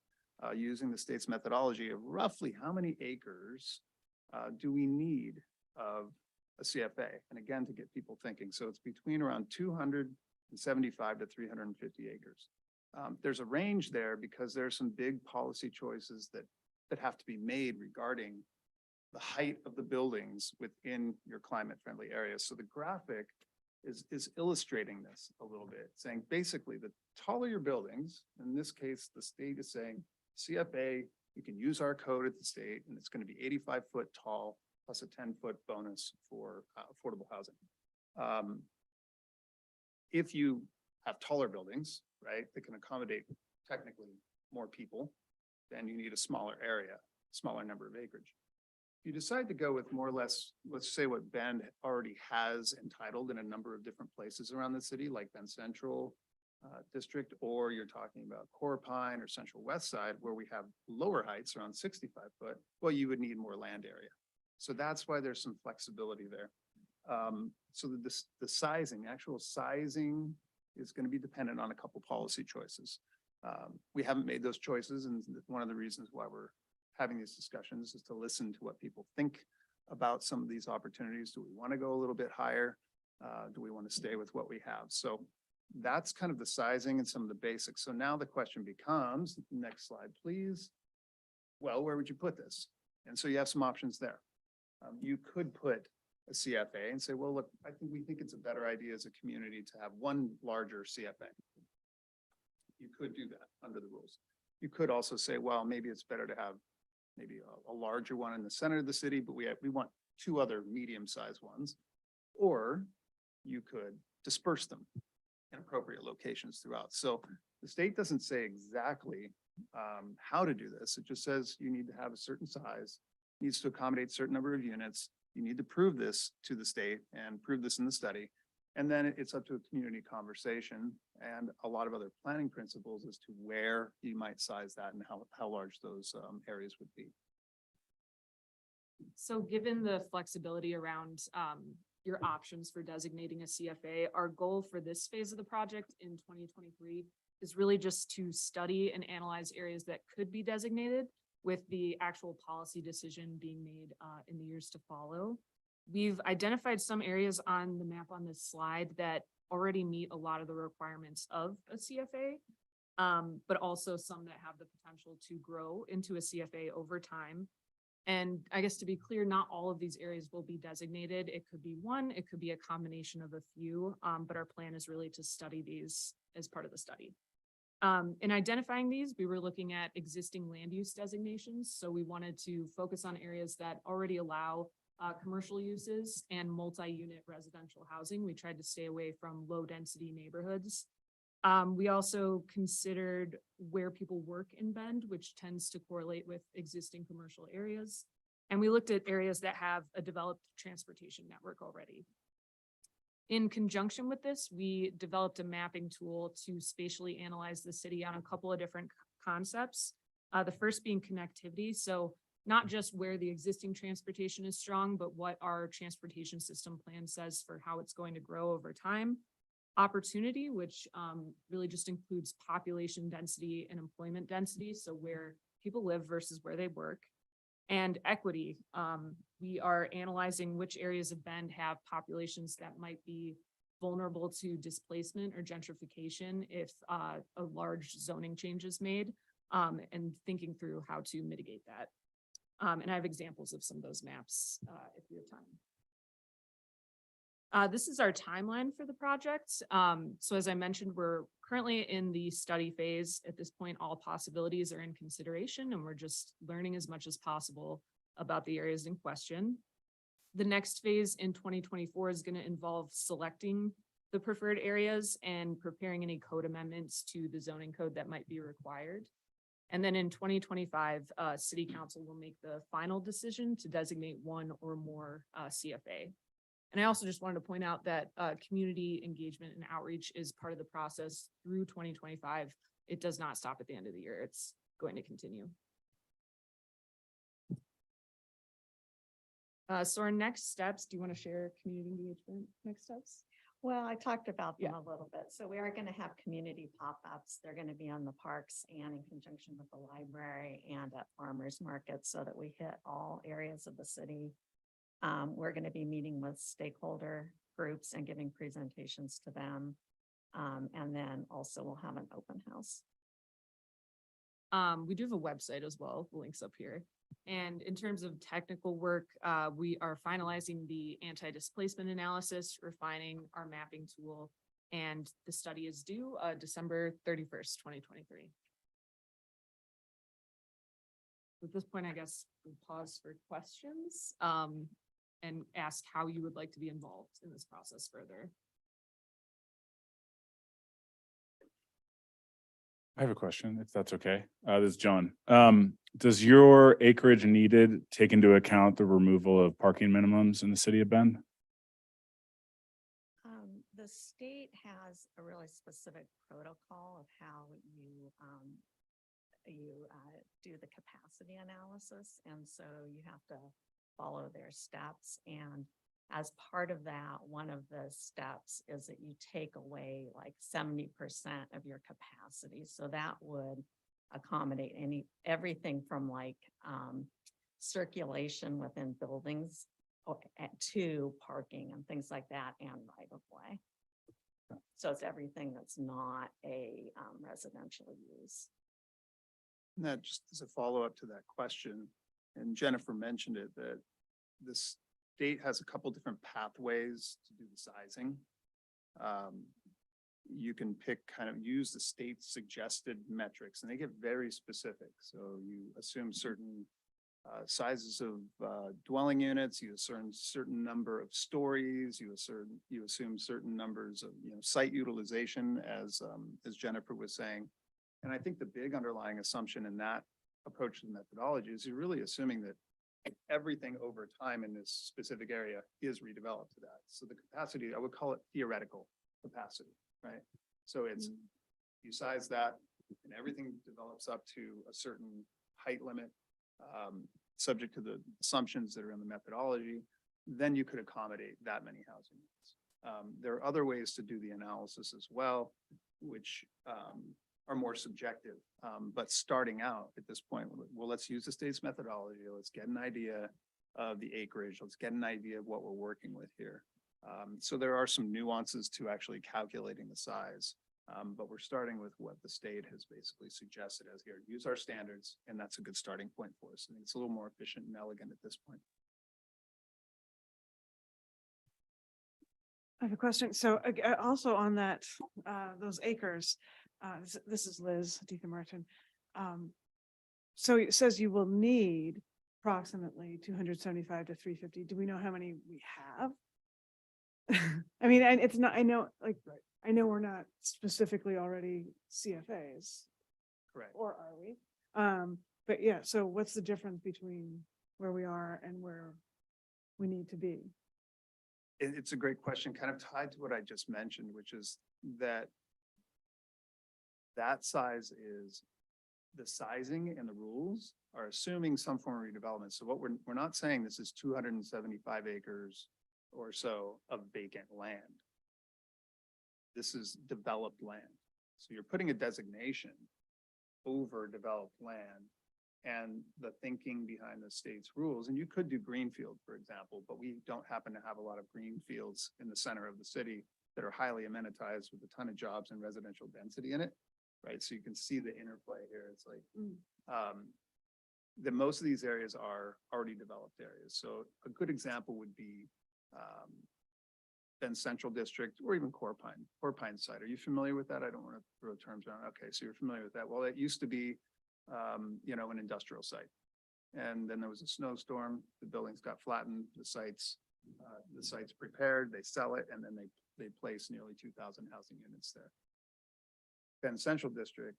using the state's methodology of roughly how many acres do we need of a CFA. And again, to get people thinking. So it's between around 275 to 350 acres. There's a range there because there's some big policy choices that have to be made regarding the height of the buildings within your climate-friendly areas. So the graphic is illustrating this a little bit, saying basically the taller your buildings, in this case, the state is saying CFA, you can use our code at the state, and it's going to be 85-foot tall plus a 10-foot bonus for affordable housing. If you have taller buildings, right, that can accommodate technically more people, then you need a smaller area, smaller number of acreage. If you decide to go with more or less, let's say what Bend already has entitled in a number of different places around the city, like Bend Central District, or you're talking about Corpine or Central West Side, where we have lower heights around 65 foot, well, you would need more land area. So that's why there's some flexibility there. So the sizing, actual sizing is going to be dependent on a couple policy choices. We haven't made those choices, and one of the reasons why we're having these discussions is to listen to what people think about some of these opportunities. Do we want to go a little bit higher? Do we want to stay with what we have? So that's kind of the sizing and some of the basics. So now the question becomes, next slide, please. Well, where would you put this? And so you have some options there. You could put a CFA and say, well, look, we think it's a better idea as a community to have one larger CFA. You could do that under the rules. You could also say, well, maybe it's better to have maybe a larger one in the center of the city, but we want two other medium-sized ones. Or you could disperse them in appropriate locations throughout. So the state doesn't say exactly how to do this. It just says you need to have a certain size, needs to accommodate a certain number of units. You need to prove this to the state and prove this in the study. And then it's up to a community conversation and a lot of other planning principles as to where you might size that and how large those areas would be. So given the flexibility around your options for designating a CFA, our goal for this phase of the project in 2023 is really just to study and analyze areas that could be designated, with the actual policy decision being made in the years to follow. We've identified some areas on the map on this slide that already meet a lot of the requirements of a CFA, but also some that have the potential to grow into a CFA over time. And I guess to be clear, not all of these areas will be designated. It could be one, it could be a combination of a few, but our plan is really to study these as part of the study. In identifying these, we were looking at existing land use designations. So we wanted to focus on areas that already allow commercial uses and multi-unit residential housing. We tried to stay away from low density neighborhoods. We also considered where people work in Bend, which tends to correlate with existing commercial areas. And we looked at areas that have a developed transportation network already. In conjunction with this, we developed a mapping tool to spatially analyze the city on a couple of different concepts. The first being connectivity. So not just where the existing transportation is strong, but what our transportation system plan says for how it's going to grow over time. Opportunity, which really just includes population density and employment density. So where people live versus where they work. And equity, we are analyzing which areas of Bend have populations that might be vulnerable to displacement or gentrification if a large zoning change is made, and thinking through how to mitigate that. And I have examples of some of those maps if we have time. This is our timeline for the project. So as I mentioned, we're currently in the study phase. At this point, all possibilities are in consideration, and we're just learning as much as possible about the areas in question. The next phase in 2024 is going to involve selecting the preferred areas and preparing any code amendments to the zoning code that might be required. And then in 2025, City Council will make the final decision to designate one or more CFA. And I also just wanted to point out that community engagement and outreach is part of the process through 2025. It does not stop at the end of the year. It's going to continue. So our next steps, do you want to share community engagement next steps? Well, I talked about them a little bit. So we are going to have community pop-ups. They're going to be on the parks and in conjunction with the library and at farmers markets so that we hit all areas of the city. We're going to be meeting with stakeholder groups and giving presentations to them. And then also we'll have an open house. We do have a website as well, the link's up here. And in terms of technical work, we are finalizing the anti-displacement analysis, refining our mapping tool, and the study is due December 31st, 2023. At this point, I guess we'll pause for questions and ask how you would like to be involved in this process further. I have a question, if that's okay. This is John. Does your acreage needed take into account the removal of parking minimums in the city of Bend? The state has a really specific protocol of how you do the capacity analysis. And so you have to follow their steps. And as part of that, one of the steps is that you take away like 70% of your capacity. So that would accommodate everything from like circulation within buildings to parking and things like that and right of way. So it's everything that's not a residential use. And that just as a follow-up to that question, and Jennifer mentioned it, that the state has a couple different pathways to do the sizing. You can pick use the state suggested metrics, and they get very specific. So you assume certain sizes of dwelling units, you assume certain number of stories, you assume certain numbers of site utilization, as Jennifer was saying. And I think the big underlying assumption in that approach to the methodology is you're really assuming that everything over time in this specific area is redeveloped to that. So the capacity, I would call it theoretical capacity, right? So it's, you size that and everything develops up to a certain height limit, subject to the assumptions that are in the methodology, then you could accommodate that many housing units. There are other ways to do the analysis as well, which are more subjective. But starting out at this point, well, let's use the state's methodology. Let's get an idea of the acreage. Let's get an idea of what we're working with here. So there are some nuances to actually calculating the size. But we're starting with what the state has basically suggested as here. Use our standards, and that's a good starting point for us. I think it's a little more efficient and elegant at this point. I have a question. So also on that, those acres, this is Liz Martin. So it says you will need approximately 275 to 350. Do we know how many we have? I mean, and it's not, I know we're not specifically already CFAs. Correct. Or are we? But yeah, so what's the difference between where we are and where we need to be? It's a great question, kind of tied to what I just mentioned, which is that size is the sizing, and the rules are assuming some form of redevelopment. So what we're not saying this is 275 acres or so of vacant land. This is developed land. So you're putting a designation over developed land, and the thinking behind the state's rules. And you could do greenfield, for example, but we don't happen to have a lot of green fields in the center of the city that are highly amenitized with a ton of jobs and residential density in it, right? So you can see the interplay here. It's like that most of these areas are already developed areas. So a good example would be Bend Central District, or even Core Pine site. Are you familiar with that? I don't want to throw terms around. Okay, so you're familiar with that. Well, it used to be, an industrial site. And then there was a snowstorm, the buildings got flattened, the site's prepared, they sell it, and then they place nearly 2,000 housing units there. Bend Central District,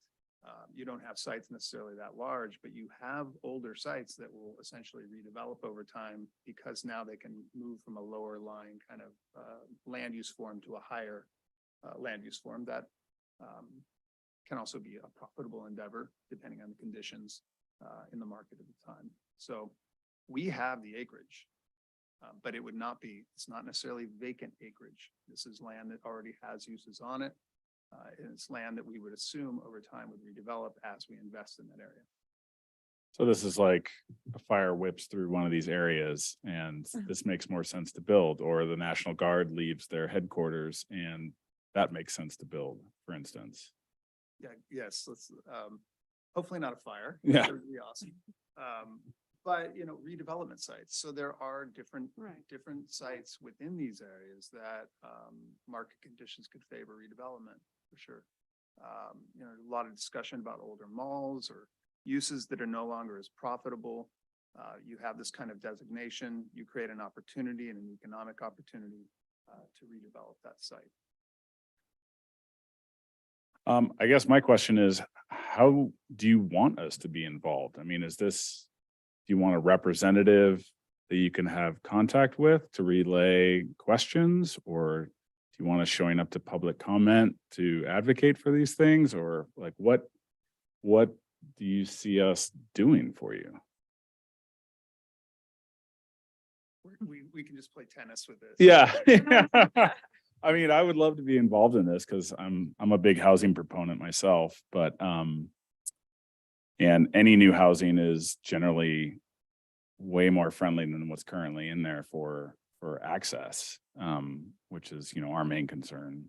you don't have sites necessarily that large, but you have older sites that will essentially redevelop over time, because now they can move from a lower lying kind of land use form to a higher land use form that can also be a profitable endeavor depending on the conditions in the market at the time. So we have the acreage, but it's not necessarily vacant acreage. This is land that already has uses on it. And it's land that we would assume over time would redevelop as we invest in that area. So this is like a fire whips through one of these areas and this makes more sense to build, or the National Guard leaves their headquarters and that makes sense to build, for instance. Yeah, yes, let's hopefully not a fire. Yeah. That would be awesome. But redevelopment sites. So there are different sites within these areas that market conditions could favor redevelopment for sure. A lot of discussion about older malls or uses that are no longer as profitable. You have this kind of designation, you create an opportunity and an economic opportunity to redevelop that site. I guess my question is, how do you want us to be involved? I mean, do you want a representative that you can have contact with to relay questions, or do you want us showing up to public comment to advocate for these things, or like what do you see us doing for you? We can just play tennis with this. Yeah. I mean, I would love to be involved in this because I'm a big housing proponent myself, but and any new housing is generally way more friendly than what's currently in there for access, which is, our main concern,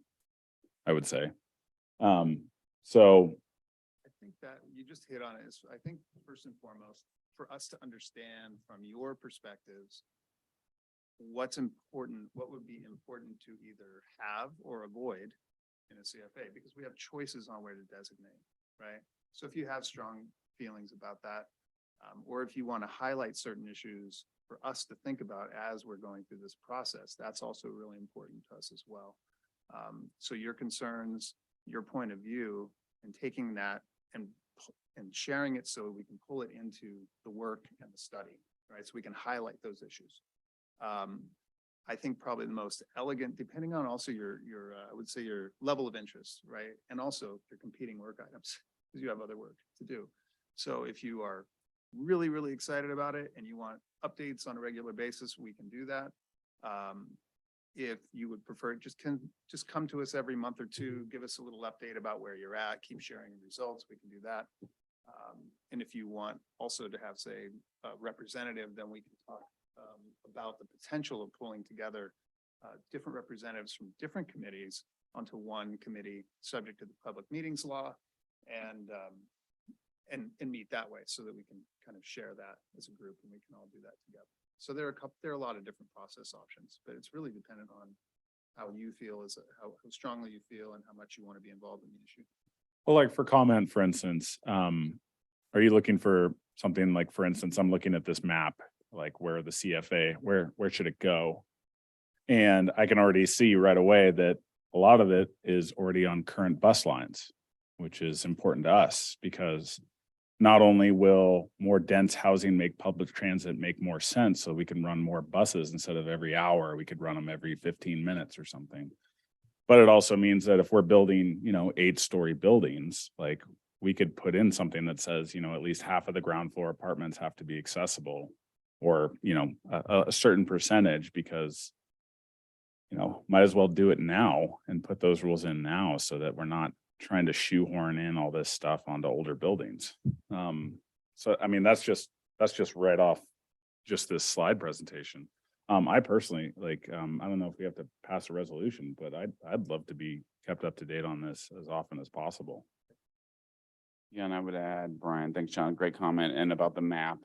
I would say. So I think that you just hit on it. I think first and foremost, for us to understand from your perspectives, what's important, what would be important to either have or avoid in a CFA, because we have choices on where to designate, right? So if you have strong feelings about that, or if you want to highlight certain issues for us to think about as we're going through this process, that's also really important to us as well. So your concerns, your point of view, and taking that and sharing it so we can pull it into the work and the study, right? So we can highlight those issues. I think probably the most elegant, depending on also your I would say your level of interest, right? And also your competing work items, because you have other work to do. So if you are really, really excited about it and you want updates on a regular basis, we can do that. If you would prefer, just come to us every month or two, give us a little update about where you're at, keep sharing results, we can do that. And if you want also to have, say, a representative, then we can talk about the potential of pulling together different representatives from different committees onto one committee, subject to the public meetings law, and meet that way so that we can kind of share that as a group and we can all do that together. So there are a lot of different process options, but it's really dependent on how you feel, how strongly you feel and how much you want to be involved in the issue. Well, like for comment, for instance, are you looking for something like, for instance, I'm looking at this map, like where the CFA, where should it go? And I can already see right away that a lot of it is already on current bus lines, which is important to us because not only will more dense housing make public transit make more sense, so we can run more buses instead of every hour, we could run them every 15 minutes or something. But it also means that if we're building, 8-story buildings, like we could put in something that says, at least half of the ground floor apartments have to be accessible, or, a certain percentage, because, might as well do it now and put those rules in now so that we're not trying to shoehorn in all this stuff onto older buildings. So, I mean, that's just right off just this slide presentation. I personally, I don't know if we have to pass a resolution, but I'd love to be kept up to date on this as often as possible. Yeah, and I would add, Brian, thanks, John, great comment. And about the map,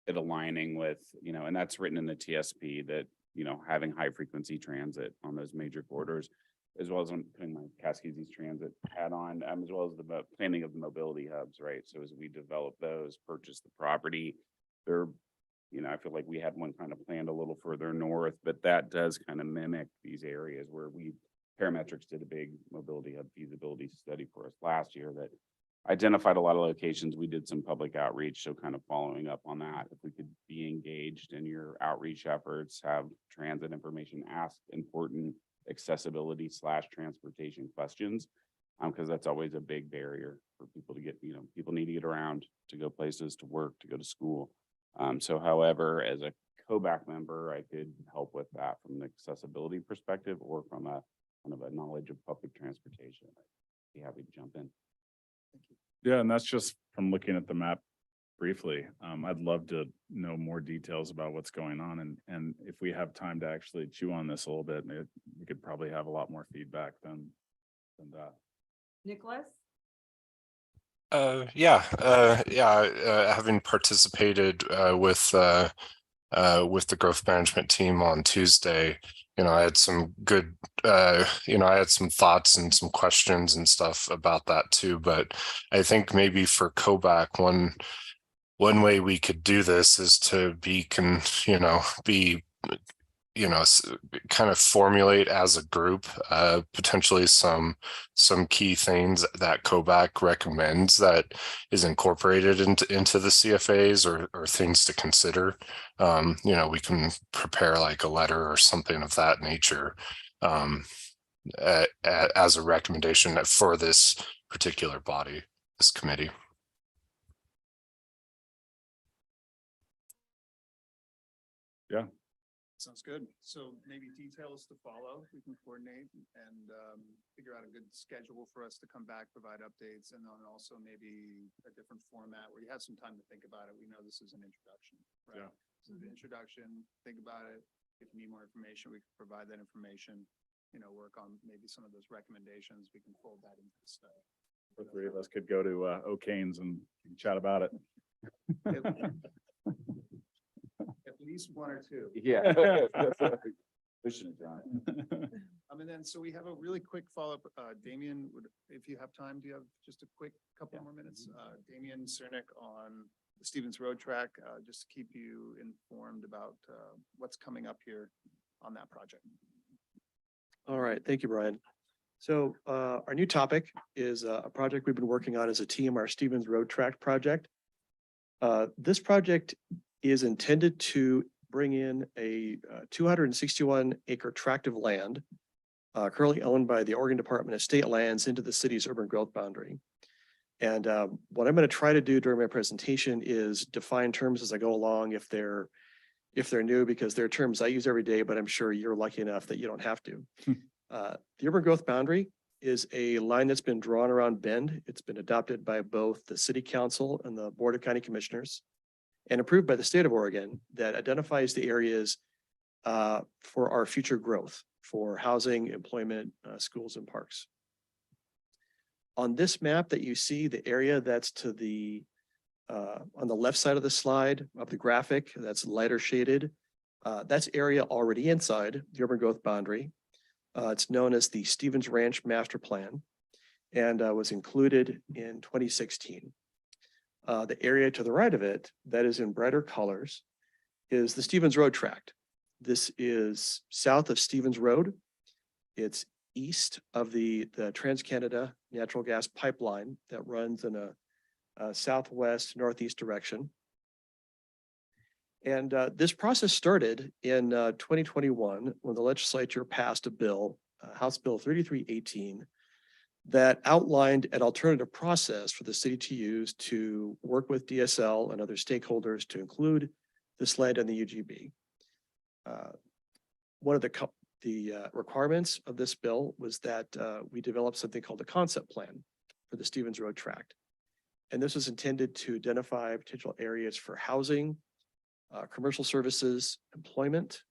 it aligning with, and that's written in the TSP that, having high frequency transit on those major corridors, as well as I'm putting my Cascades Transit hat on, as well as the planning of the mobility hubs, right? So as we develop those, purchase the property, they're, I feel like we had one kind of planned a little further north, but that does kind of mimic these areas where Parametrics did a big mobility hub feasibility study for us last year that identified a lot of locations. We did some public outreach, so kind of following up on that. If we could be engaged in your outreach efforts, have transit information, ask important accessibility / transportation questions, because that's always a big barrier for people to get, people need to get around, to go places, to work, to go to school. So however, as a COBAC member, I could help with that from the accessibility perspective or from a kind of a knowledge of public transportation. I'd be happy to jump in. Thank you. Yeah, and that's just from looking at the map briefly. I'd love to know more details about what's going on, and if we have time to actually chew on this a little bit, we could probably have a lot more feedback than that. Nicholas? Having participated with the growth management team on Tuesday, I had some good, I had some thoughts and some questions and stuff about that too. But I think maybe for COBAC, one way we could do this is to kind of formulate as a group, potentially some key things that COBAC recommends that is incorporated into the CFAs or things to consider. We can prepare like a letter or something of that nature as a recommendation for this particular body, this committee. Yeah. Sounds good. So maybe details to follow. We can coordinate and figure out a good schedule for us to come back, provide updates, and then also maybe a different format where you have some time to think about it. We know this is an introduction, right? Yeah. So the introduction, think about it. If you need more information, we can provide that information, work on maybe some of those recommendations. We can fold that into the study. The three of us could go to O'Kane's and chat about it. At least one or two. Yeah. Pushing it down. And then, so we have a really quick follow-up. Damien, if you have time, do you have just a quick couple more minutes? Damien Cernick on the Stevens Road track, just to keep you informed about what's coming up here on that project. All right, thank you, Brian. So our new topic is a project we've been working on as a team, our Stevens Road Tract project. This project is intended to bring in a 261 acre tract of land currently owned by the Oregon Department of State Lands into the city's urban growth boundary. And what I'm going to try to do during my presentation is define terms as I go along if they're new, because they're terms I use every day, but I'm sure you're lucky enough that you don't have to. The urban growth boundary is a line that's been drawn around Bend. It's been adopted by both the City Council and the Board of County Commissioners and approved by the state of Oregon that identifies the areas for our future growth for housing, employment, schools, and parks. On this map that you see, the area that's to the on the left side of the slide of the graphic, that's lighter shaded, that's area already inside the urban growth boundary. It's known as the Stevens Ranch Master Plan and was included in 2016. The area to the right of it, that is in brighter colors, is the Stevens Road tract. This is south of Stevens Road. It's east of the Trans-Canada natural gas pipeline that runs in a southwest northeast direction. And this process started in 2021 when the legislature passed a bill, House Bill 3318, that outlined an alternative process for the city to use to work with DSL and other stakeholders to include this land in the UGB. One of the requirements of this bill was that we develop something called a concept plan for the Stevens Road tract. And this was intended to identify potential areas for housing, commercial services, employment.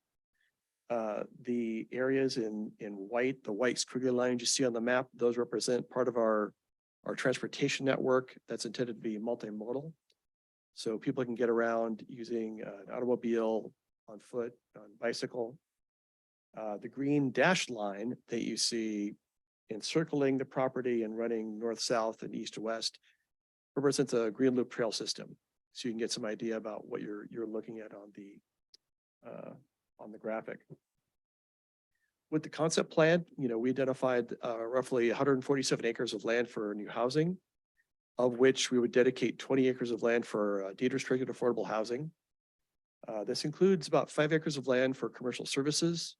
The areas in white, the white squiggly lines you see on the map, those represent part of our transportation network that's intended to be multimodal. So people can get around using an automobile, on foot, on bicycle. The green dashed line that you see encircling the property and running north-south and east-west represents a green loop trail system. So you can get some idea about what you're looking at on the graphic. With the concept plan, we identified roughly 147 acres of land for new housing, of which we would dedicate 20 acres of land for deed restricted affordable housing. This includes about 5 acres of land for commercial services,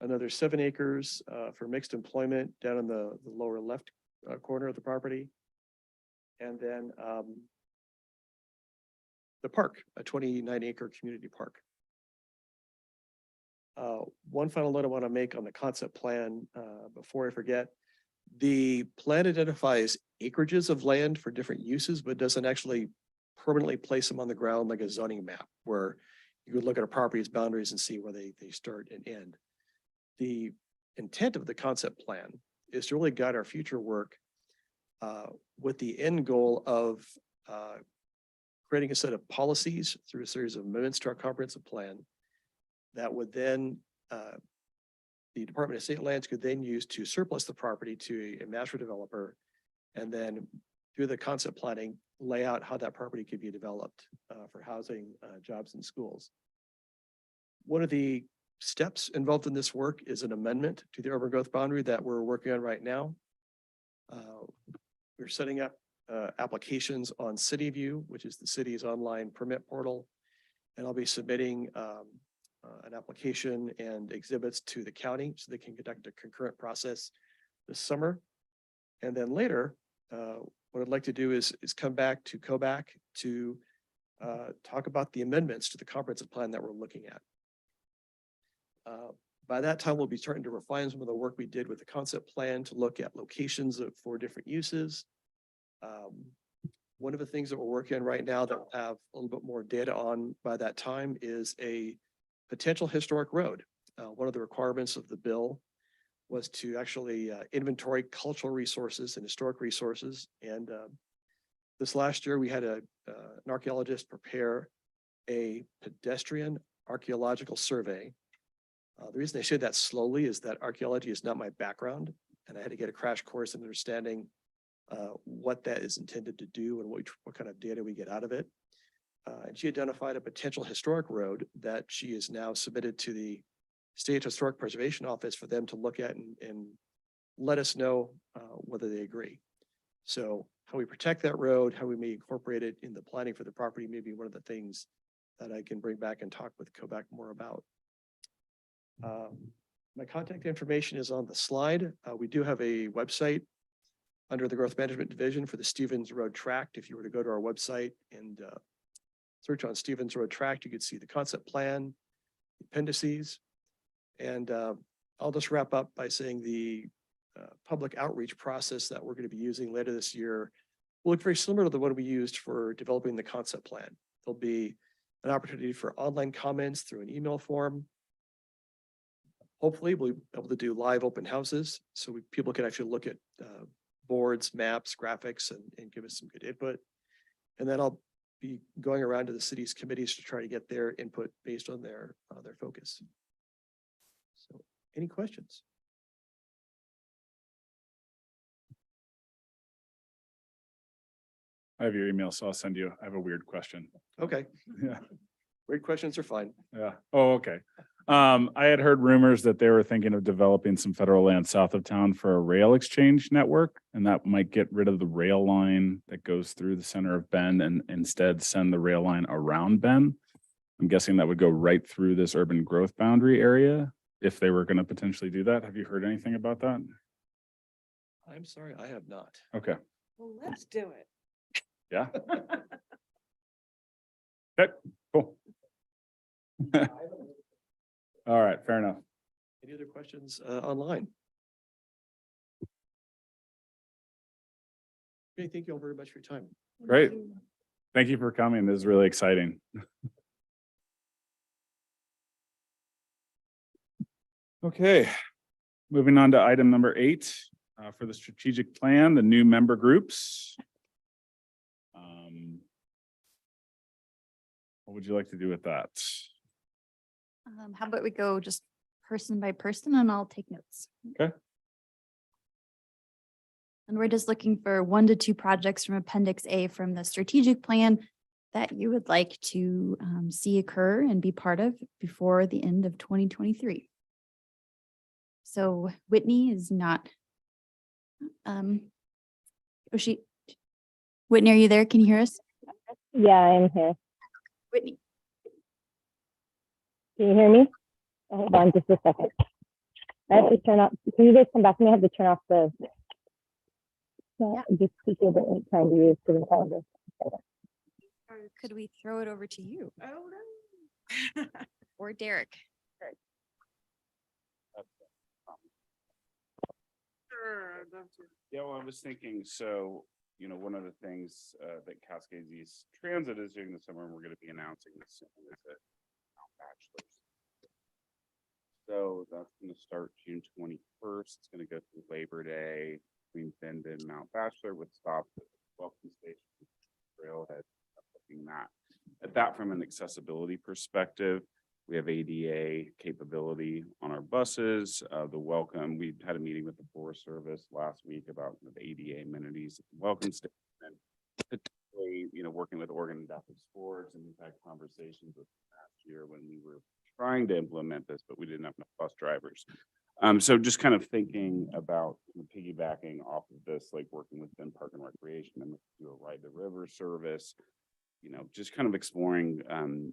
another 7 acres for mixed employment down in the lower left corner of the property, and then the park, a 29-acre community park. One final note I want to make on the concept plan before I forget, the plan identifies acreages of land for different uses, but doesn't actually permanently place them on the ground like a zoning map where you would look at a property's boundaries and see where they start and end. The intent of the concept plan is to really guide our future work with the end goal of creating a set of policies through a series of amendments to our comprehensive plan that would then the Department of State Lands could then use to surplus the property to a master developer, and then through the concept planning, lay out how that property could be developed for housing, jobs, and schools. One of the steps involved in this work is an amendment to the urban growth boundary that we're working on right now. We're setting up applications on CityView, which is the city's online permit portal, and I'll be submitting an application and exhibits to the county so they can conduct a concurrent process this summer. And then later, what I'd like to do is come back to COBAC to talk about the amendments to the comprehensive plan that we're looking at. By that time, we'll be starting to refine some of the work we did with the concept plan to look at locations for different uses. One of the things that we're working on right now that we'll have a little bit more data on by that time is a potential historic road. One of the requirements of the bill was to actually inventory cultural resources and historic resources. And this last year, we had an archaeologist prepare a pedestrian archaeological survey. The reason I say that slowly is that archaeology is not my background, and I had to get a crash course in understanding what that is intended to do and what kind of data we get out of it. And she identified a potential historic road that she is now submitted to the State Historic Preservation Office for them to look at and let us know whether they agree. So how we protect that road, how we may incorporate it in the planning for the property may be one of the things that I can bring back and talk with Kovac more about. My contact information is on the slide. We do have a website under the Growth Management Division for the Stevens Road Tract. If you were to go to our website and search on Stevens Road Tract, you could see the concept plan, appendices. And I'll just wrap up by saying the public outreach process that we're going to be using later this year will look very similar to the one we used for developing the concept plan. There'll be an opportunity for online comments through an email form. Hopefully we'll be able to do live open houses so people can actually look at boards, maps, graphics, and give us some good input. And then I'll be going around to the city's committees to try to get their input based on their focus. So any questions? I have your email, so I'll send you. I have a weird question. Okay. Yeah. Weird questions are fine. Yeah. Oh, okay. I had heard rumors that they were thinking of developing some federal land south of town for a rail exchange network, and that might get rid of the rail line that goes through the center of Bend and instead send the rail line around Bend. I'm guessing that would go right through this urban growth boundary area if they were going to potentially do that. Have you heard anything about that? I'm sorry, I have not. Okay. Well, let's do it. Yeah. Okay, cool. All right, fair enough. Any other questions online? Okay, thank you all very much for your time. Great. Thank you for coming. This is really exciting. Okay, moving on to item number 8 for the strategic plan, the new member groups. What would you like to do with that? How about we go just person by person and I'll take notes. Okay. And we're just looking for 1 to 2 projects from Appendix A from the strategic plan that you would like to see occur and be part of before the end of 2023. So Whitney is not, Whitney, are you there? Can you hear us? Yeah, I'm here. Whitney. Can you hear me? Hold on just a second. I have to turn off. Can you guys come back to me? I have to turn off the. Yeah. Just keep it trying to use to the calendar. Or could we throw it over to you? Oh, no. Or Derek? Sure, I'd love to. Yeah, well, I was thinking, so, you know, one of the things that Cascades East Transit is doing this summer, and we're going to be announcing this soon, is that Bachelor's. So that's going to start June 21st. It's going to go through Labor Day between Bend and Mount Bachelor with stops at the Welcome Station, Trailhead, looking at that from an accessibility perspective. We have ADA capability on our buses. The welcome, we had a meeting with the Forest Service last week about the ADA amenities at the Welcome Station. And particularly, you know, working with Oregon Adaptive Sports, and we've had conversations with last year when we were trying to implement this, but we didn't have enough bus drivers. So just kind of thinking about piggybacking off of this, like working with Bend Park and Recreation and do a Ride the River service. You know, just kind of exploring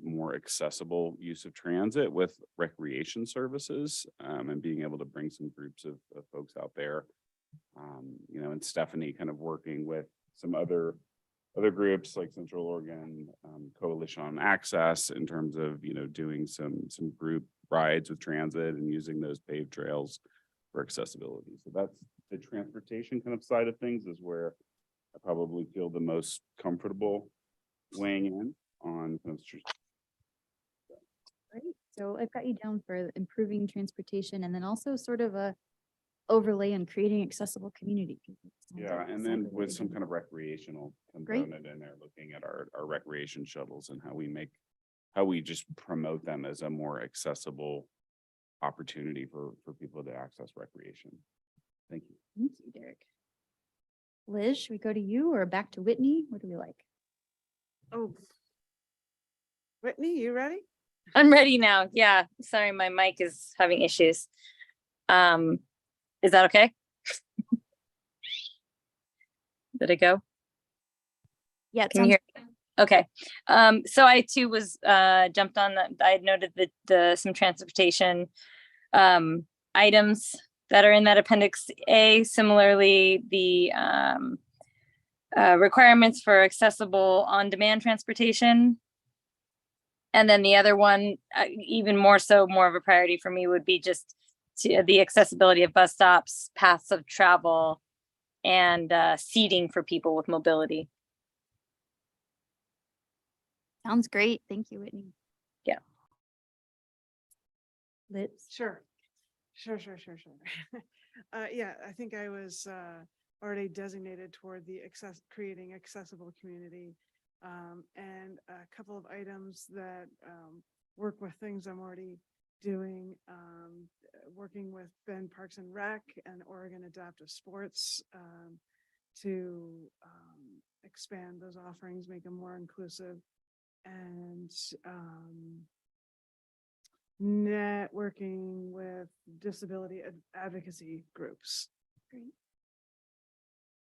more accessible use of transit with recreation services and being able to bring some groups of folks out there. You know, and Stephanie kind of working with some other groups like Central Oregon Coalition on Access in terms of, you know, doing some group rides with transit and using those paved trails for accessibility. So that's the transportation kind of side of things is where I probably feel the most comfortable weighing in on kind of Great. So I've got you down for improving transportation and then also sort of a overlay on creating accessible community. yeah, and then with some kind of recreational component in there, looking at our recreation shuttles and how we make how we just promote them as a more accessible opportunity for people to access recreation. Thank you. Thank you, Derek. Liz, should we go to you or back to Whitney? What do we like? Oh. Whitney, you ready? I'm ready now. Yeah, sorry, my mic is having issues. Is that okay? Did it go? Yeah, it Can you sounds hear? Okay. So I too was jumped on that. I had noted that some transportation items that are in that Appendix A. Similarly, the requirements for accessible on-demand transportation. And then the other one, even more so, more of a priority for me would be just the accessibility of bus stops, paths of travel, and seating for people with mobility. Sounds great. Thank you, Whitney. Yeah. Liz? Sure. Yeah, I think I was already designated toward the creating accessible community. And a couple of items that work with things I'm already doing, working with Bend Parks and Rec and Oregon Adaptive Sports to expand those offerings, make them more inclusive, and networking with disability advocacy groups. Great.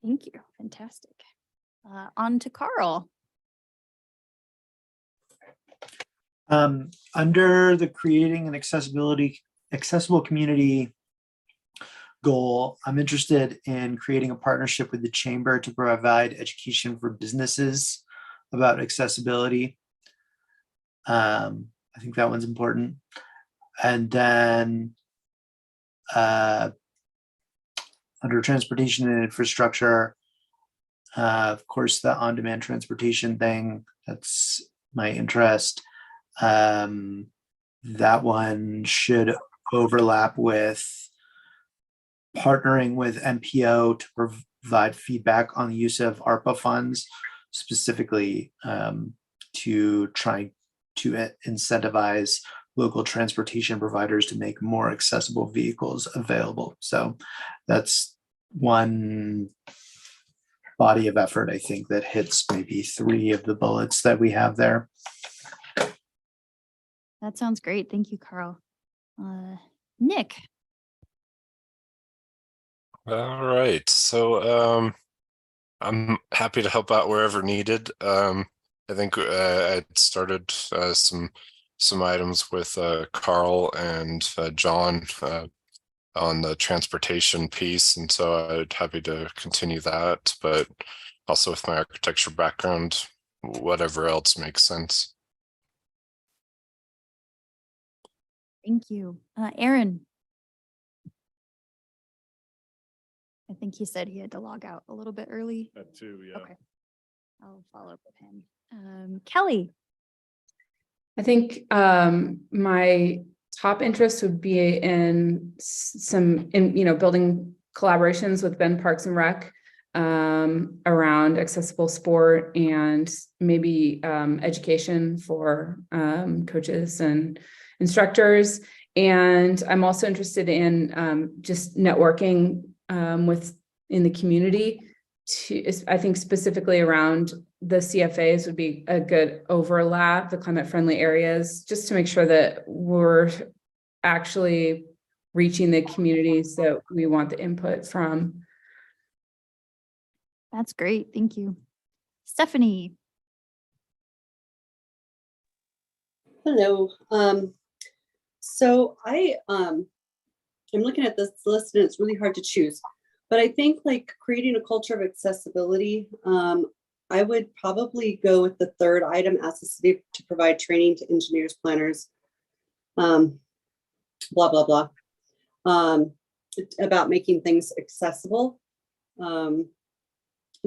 Thank you. Fantastic. On to Carl. Under the creating an accessible community goal, I'm interested in creating a partnership with the chamber to provide education for businesses about accessibility. I think that one's important. And then under transportation and infrastructure, of course, the on-demand transportation thing, that's my interest. That one should overlap with partnering with MPO to provide feedback on the use of ARPA funds, specifically to try to incentivize local transportation providers to make more accessible vehicles available. So that's one body of effort, I think, that hits maybe 3 of the bullets that we have there. That sounds great. Thank you, Carl. Nick. All right. So I'm happy to help out wherever needed. I think I started some items with Carl and John on the transportation piece, and so I'm happy to continue that, but also with my architecture background, whatever else makes sense. Thank you. Aaron. I think he said he had to log out a little bit early. That too, yeah. Okay. I'll follow up with him. Kelly. I think my top interest would be in building collaborations with Bend Parks and Rec around accessible sport and maybe education for coaches and instructors. And I'm also interested in just networking in the community. I think specifically around the CFAs would be a good overlap, the climate friendly areas, just to make sure that we're actually reaching the communities that we want the input from. That's great. Thank you. Stephanie. Hello. So I'm looking at this list and it's really hard to choose, but I think like creating a culture of accessibility, I would probably go with the third item, ask the city to provide training to engineers, planners, blah, blah, blah, about making things accessible.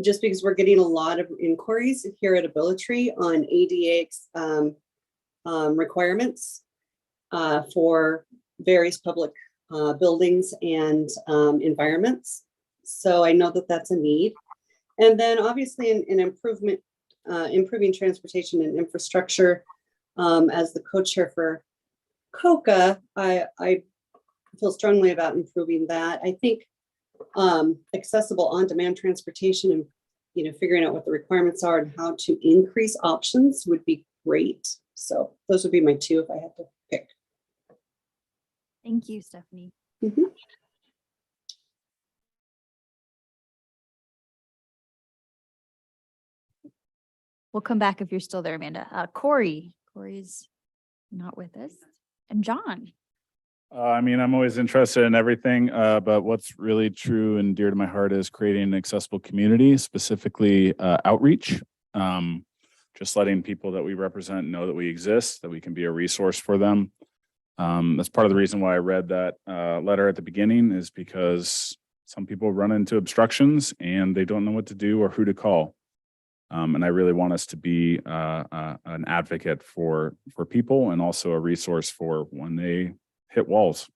Just because we're getting a lot of inquiries here at Ability on ADA requirements for various public buildings and environments. So I know that that's a need. And then obviously in improving transportation and infrastructure, as the co-chair for COCA, I feel strongly about improving that. I think accessible on-demand transportation and, you know, figuring out what the requirements are and how to increase options would be great. So those would be my two if I had to pick. Thank you, Stephanie. Mhm. We'll come back if you're still there, Amanda. Corey's not with us. And John. I mean, I'm always interested in everything, but what's really true and dear to my heart is creating an accessible community, specifically outreach. Just letting people that we represent know that we exist, that we can be a resource for them. That's part of the reason why I read that letter at the beginning, is because some people run into obstructions and they don't know what to do or who to call. And I really want us to be an advocate for people and also a resource for when they hit walls.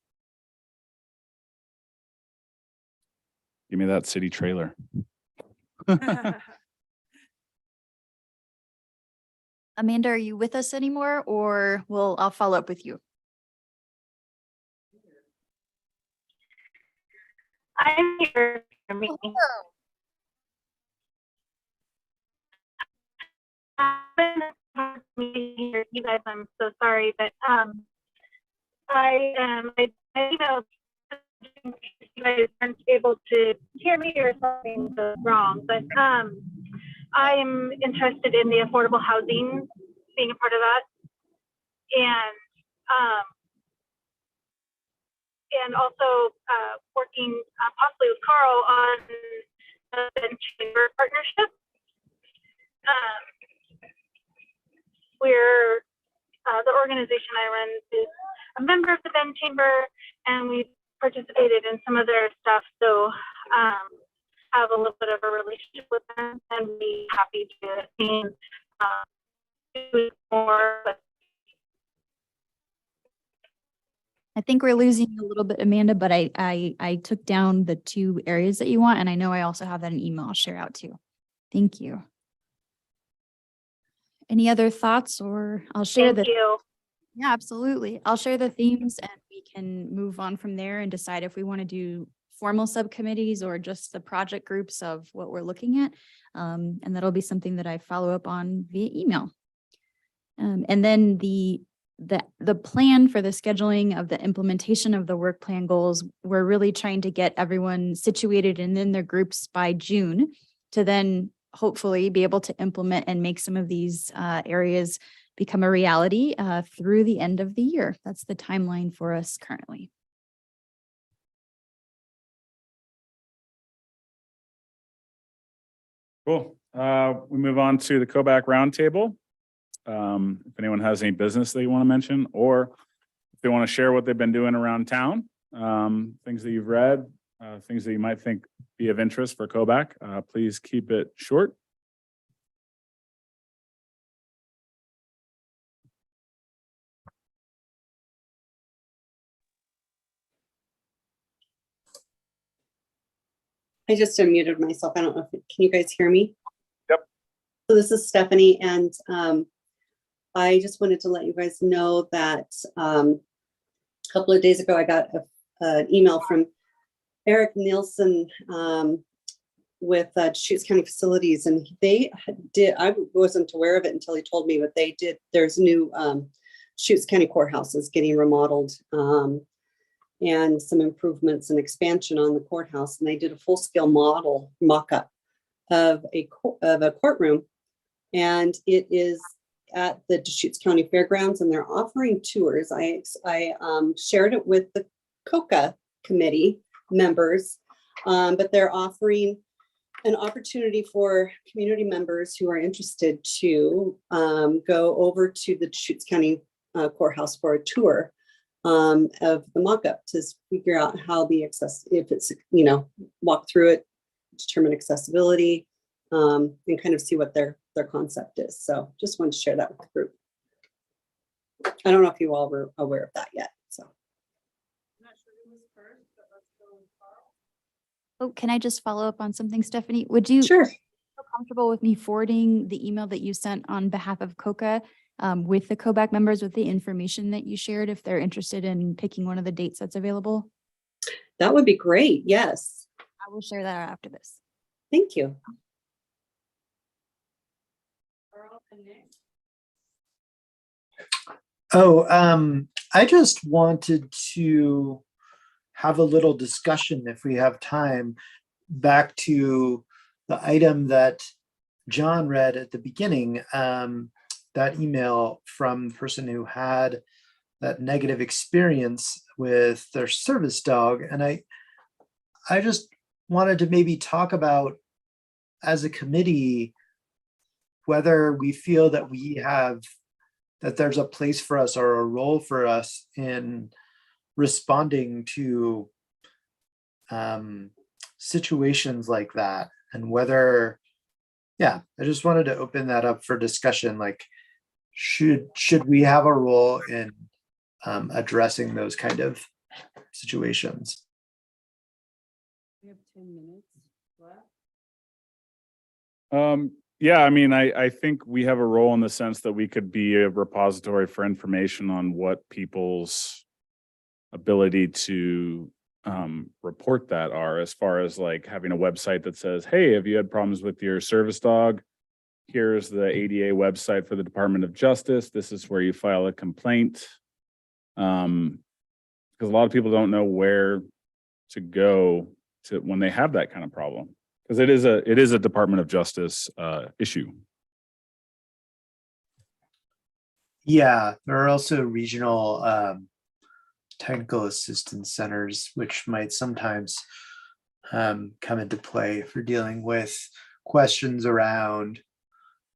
Give me that city trailer. Amanda, are you with us anymore, or I'll follow up with you? I'm here for me. You guys, I'm so sorry, but I emailed you guys aren't able to hear me or something goes wrong, but I'm interested in the affordable housing, being a part of that, and also working possibly with Carl on the chamber partnership. We're the organization I run is a member of the Bend Chamber, and we've participated in some of their stuff. So have a little bit of a relationship with them, and be happy to do more. I think we're losing you a little bit, Amanda, but I took down the 2 areas that you want, and I know I also have that in email I'll share out too. Thank you. Any other thoughts, or I'll share Thank you. Yeah, absolutely. I'll share the themes and we can move on from there and decide if we want to do formal subcommittees or just the project groups of what we're looking at. And that'll be something that I follow up on via email. And then the plan for the scheduling of the implementation of the work plan goals, we're really trying to get everyone situated and in their groups by June to then hopefully be able to implement and make some of these areas become a reality through the end of the year. That's the timeline for us currently. Cool. We move on to the COBAC roundtable. If anyone has any business they want to mention, or if they want to share what they've been doing around town, things that you've read, things that you might think be of interest for COBAC, please keep it short. I just unmuted myself. I don't know if, can you guys hear me? Yep. So this is Stephanie, and I just wanted to let you guys know that a couple of days ago, I got an email from Eric Nielsen with Deschutes County Facilities, and they did, I wasn't aware of it until he told me, but they did, there's new Deschutes County courthouse is getting remodeled. And some improvements and expansion on the courthouse. And they did a full-scale model mock-up of a courtroom. And it is at the Deschutes County Fairgrounds, and they're offering tours. I shared it with the COCA committee members, but they're offering an opportunity for community members who are interested to go over to the Deschutes County courthouse for a tour of the mock-up to figure out how the if it's, you know, walk through it, determine accessibility, and kind of see what their concept is. So just wanted to share that with the group. I don't know if you all were aware of that yet. So. Oh, can I just follow up on something, Stephanie? Would you feel comfortable with me forwarding the email that you sent on behalf of COCA with the COBAC members with the information that you shared if they're interested in picking one of the dates that's available? That would be great. Yes. I will share that after this. Thank you. I just wanted to have a little discussion, if we have time, back to the item that John read at the beginning, that email from the person who had that negative experience with their service dog. And I just wanted to maybe talk about, as a committee, whether we feel that that there's a place for us or a role for us in responding to situations like that, and whether, I just wanted to open that up for discussion. Like, should we have a role in addressing those kind of situations? We have 10 minutes left. Yeah, I mean, I think we have a role in the sense that we could be a repository for information on what people's ability to report that are, as far as like having a website that says, hey, have you had problems with your service dog? Here's the ADA website for the Department of Justice. This is where you file a complaint. Because a lot of people don't know where to go to when they have that kind of problem. Because it is a Department of Justice issue. Yeah, there are also regional technical assistance centers, which might sometimes come into play for dealing with questions around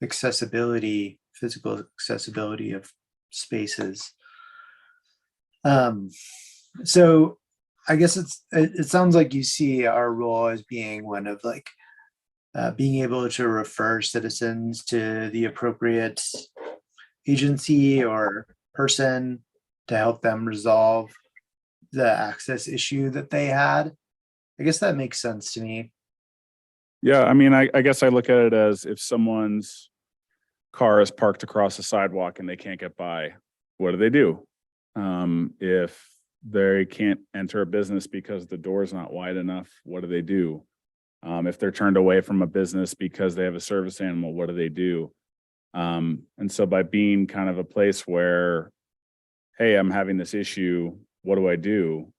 accessibility, physical accessibility of spaces. So I guess it sounds like you see our role as being one of like being able to refer citizens to the appropriate agency or person to help them resolve the access issue that they had. I guess that makes sense to me. Yeah, I mean, I guess I look at it as, if someone's car is parked across the sidewalk and they can't get by, what do? If they can't enter a business because the door's not wide enough, what do? If they're turned away from a business because they have a service animal, what do? And so by being kind of a place where, hey, I'm having this issue, what do I do?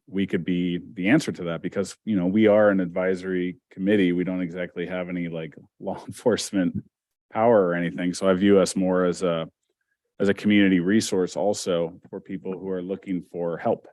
We could be the answer to that, because, you know, we are an advisory committee. We don't exactly have any like law enforcement power or anything. So I view us more as a community resource also for people who are looking for help.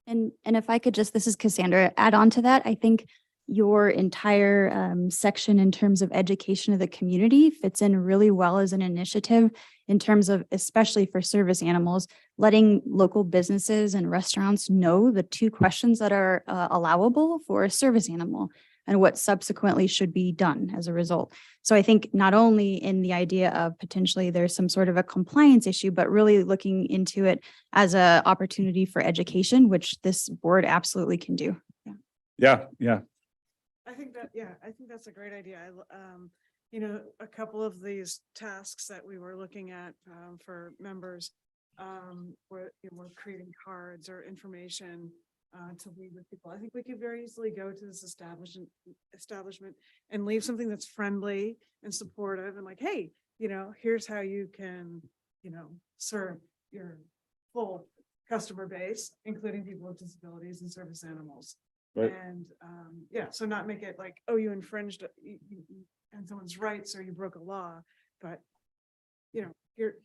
And if I could just, this is Cassandra, add on to that, I think your entire section in terms of education of the community fits in really well as an initiative in terms of, especially for service animals, letting local businesses and restaurants know the 2 questions that are allowable for a service animal and what subsequently should be done as a result. So I think not only in the idea of potentially there's some sort of a compliance issue, but really looking into it as an opportunity for education, which this board absolutely can do. Yeah. I think that's a great idea. You know, a couple of these tasks that we were looking at for members, where we're creating cards or information to leave with people. I think we could very easily go to this establishment and leave something that's friendly and supportive and like, hey, you know, here's how you can, you know, serve your full customer base, including people with disabilities and service animals. Right. And so not make it like, oh, you infringed on someone's rights or you broke a law, but you know,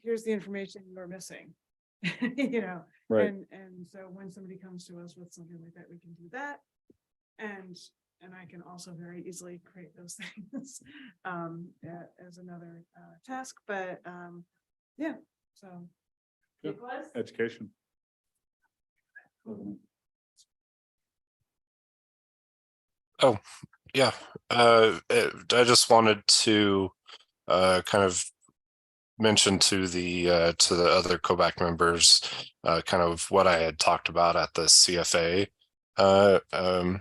here's the information you're missing. You know, Right. And so when somebody comes to us with something like that, we can do that. And I can also very easily create those things as another task. But so Good. Education. Oh, yeah. I just wanted to kind of mention to the other COBAC members kind of what I had talked about at the CFA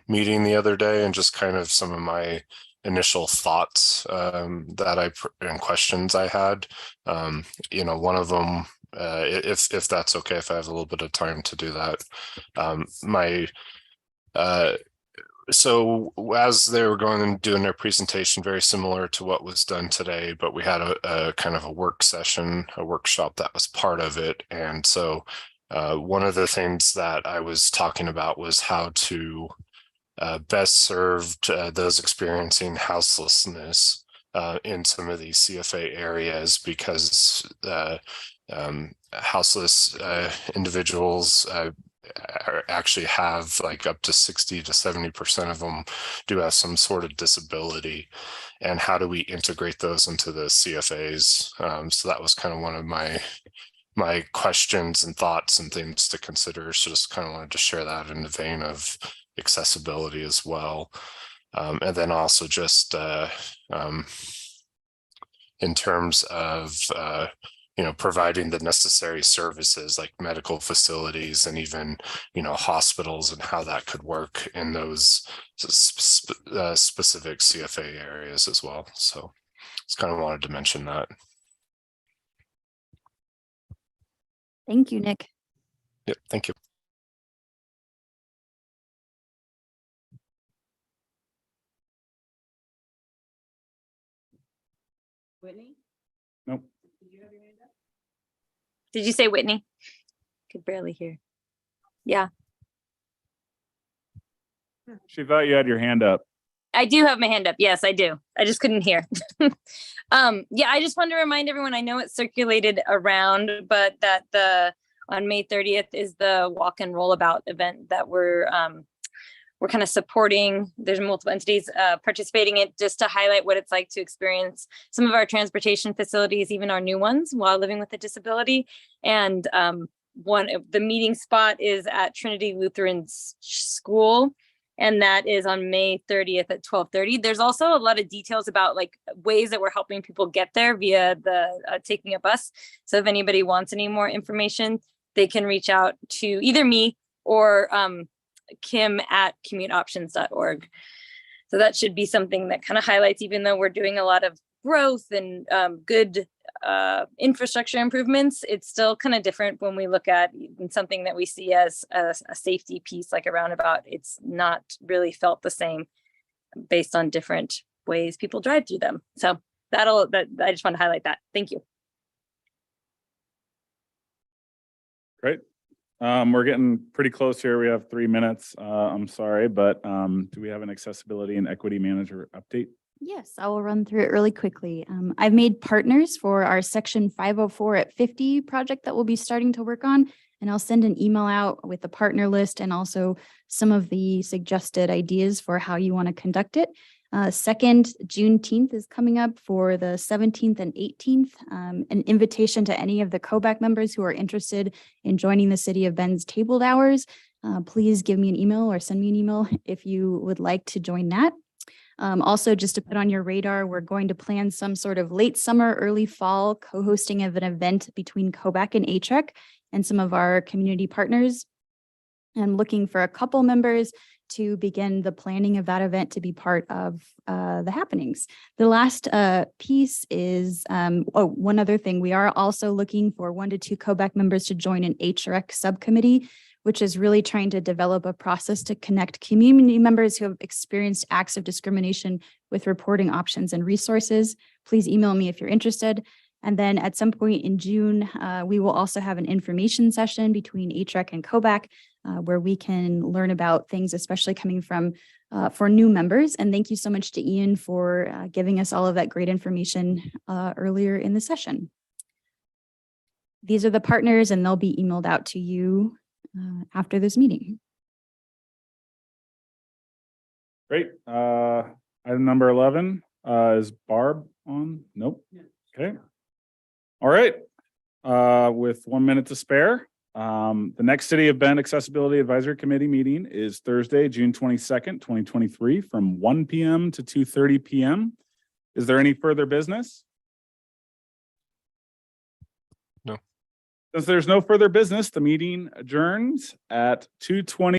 meeting the other day, and just kind of some of my initial thoughts and questions I had. One of them, if that's okay, if I have a little bit of time to do that, so as they were going and doing their presentation, very similar to what was done today, but we had a kind of a work session, a workshop that was part of it. And so one of the things that I was talking about was how to best serve those experiencing houselessness in some of these CFA areas, because houseless individuals actually have like up to 60 to 70% of them do have some sort of disability, and how do we integrate those into the CFAs? So that was kind of one of my questions and thoughts and things to consider. So just kind of wanted to share that in the vein of accessibility as well. And then also just in terms of providing the necessary services like medical facilities and even, hospitals, and how that could work in those specific CFA areas as well. So just kind of wanted to mention that. Thank you, Nick. Yep, thank you. Whitney? Nope. Did you say Whitney? Could barely hear. Yeah, She thought you had your hand up. I do have my hand up. Yes, I do. I just couldn't hear. Yeah, I just wanted to remind everyone, I know it's circulated around, but that on May 30th is the walk and rollabout event that we're kind of supporting. There's multiple entities participating in it, just to highlight what it's like to experience some of our transportation facilities, even our new ones, while living with a disability. And the meeting spot is at Trinity Lutheran School, and that is on May 30th at 12:30. There's also a lot of details about like ways that we're helping people get there via the taking a bus. So if anybody wants any more information, they can reach out to either me or Kim at commuteoptions.org. So that should be something that kind of highlights, even though we're doing a lot of growth and good infrastructure improvements, it's still kind of different when we look at something that we see as a safety piece, like a roundabout. It's not really felt the same based on different ways people drive through them. So I just want to highlight that. Thank you. Great. We're getting pretty close here. We have 3 minutes. I'm sorry, but do we have an accessibility and equity manager update? Yes, I will run through it really quickly. I've made partners for our section 504 at 50 project that we'll be starting to work on, and I'll send an email out with the partner list and also some of the suggested ideas for how you want to conduct it. Second, Juneteenth is coming up for the 17th and 18th. An invitation to any of the COBAC members who are interested in joining the City of Bend's tabled hours. Please give me an email or send me an email if you would like to join that. Also, just to put on your radar, we're going to plan some sort of late summer, early fall co-hosting of an event between COBAC and HREC and some of our community partners. I'm looking for a couple members to begin the planning of that event to be part of the happenings. The last piece is, one other thing, we are also looking for 1 to 2 COBAC members to join an HREC subcommittee, which is really trying to develop a process to connect community members who have experienced acts of discrimination with reporting options and resources. Please email me if you're interested. And then at some point in June, we will also have an information session between HREC and COBAC where we can learn about things, especially coming from for new members. And thank you so much to Ian for giving us all of that great information earlier in the session. These are the partners, and they'll be emailed out to you after this meeting. Great. Item number 11, is Barb on? Nope. Okay. All right. With 1 minute to spare, the next City of Bend Accessibility Advisory Committee meeting is Thursday, June 22nd, 2023 from 1 p.m. to 2:30 p.m. Is there any further business? No. Since there's no further business, the meeting adjourns at 2:20.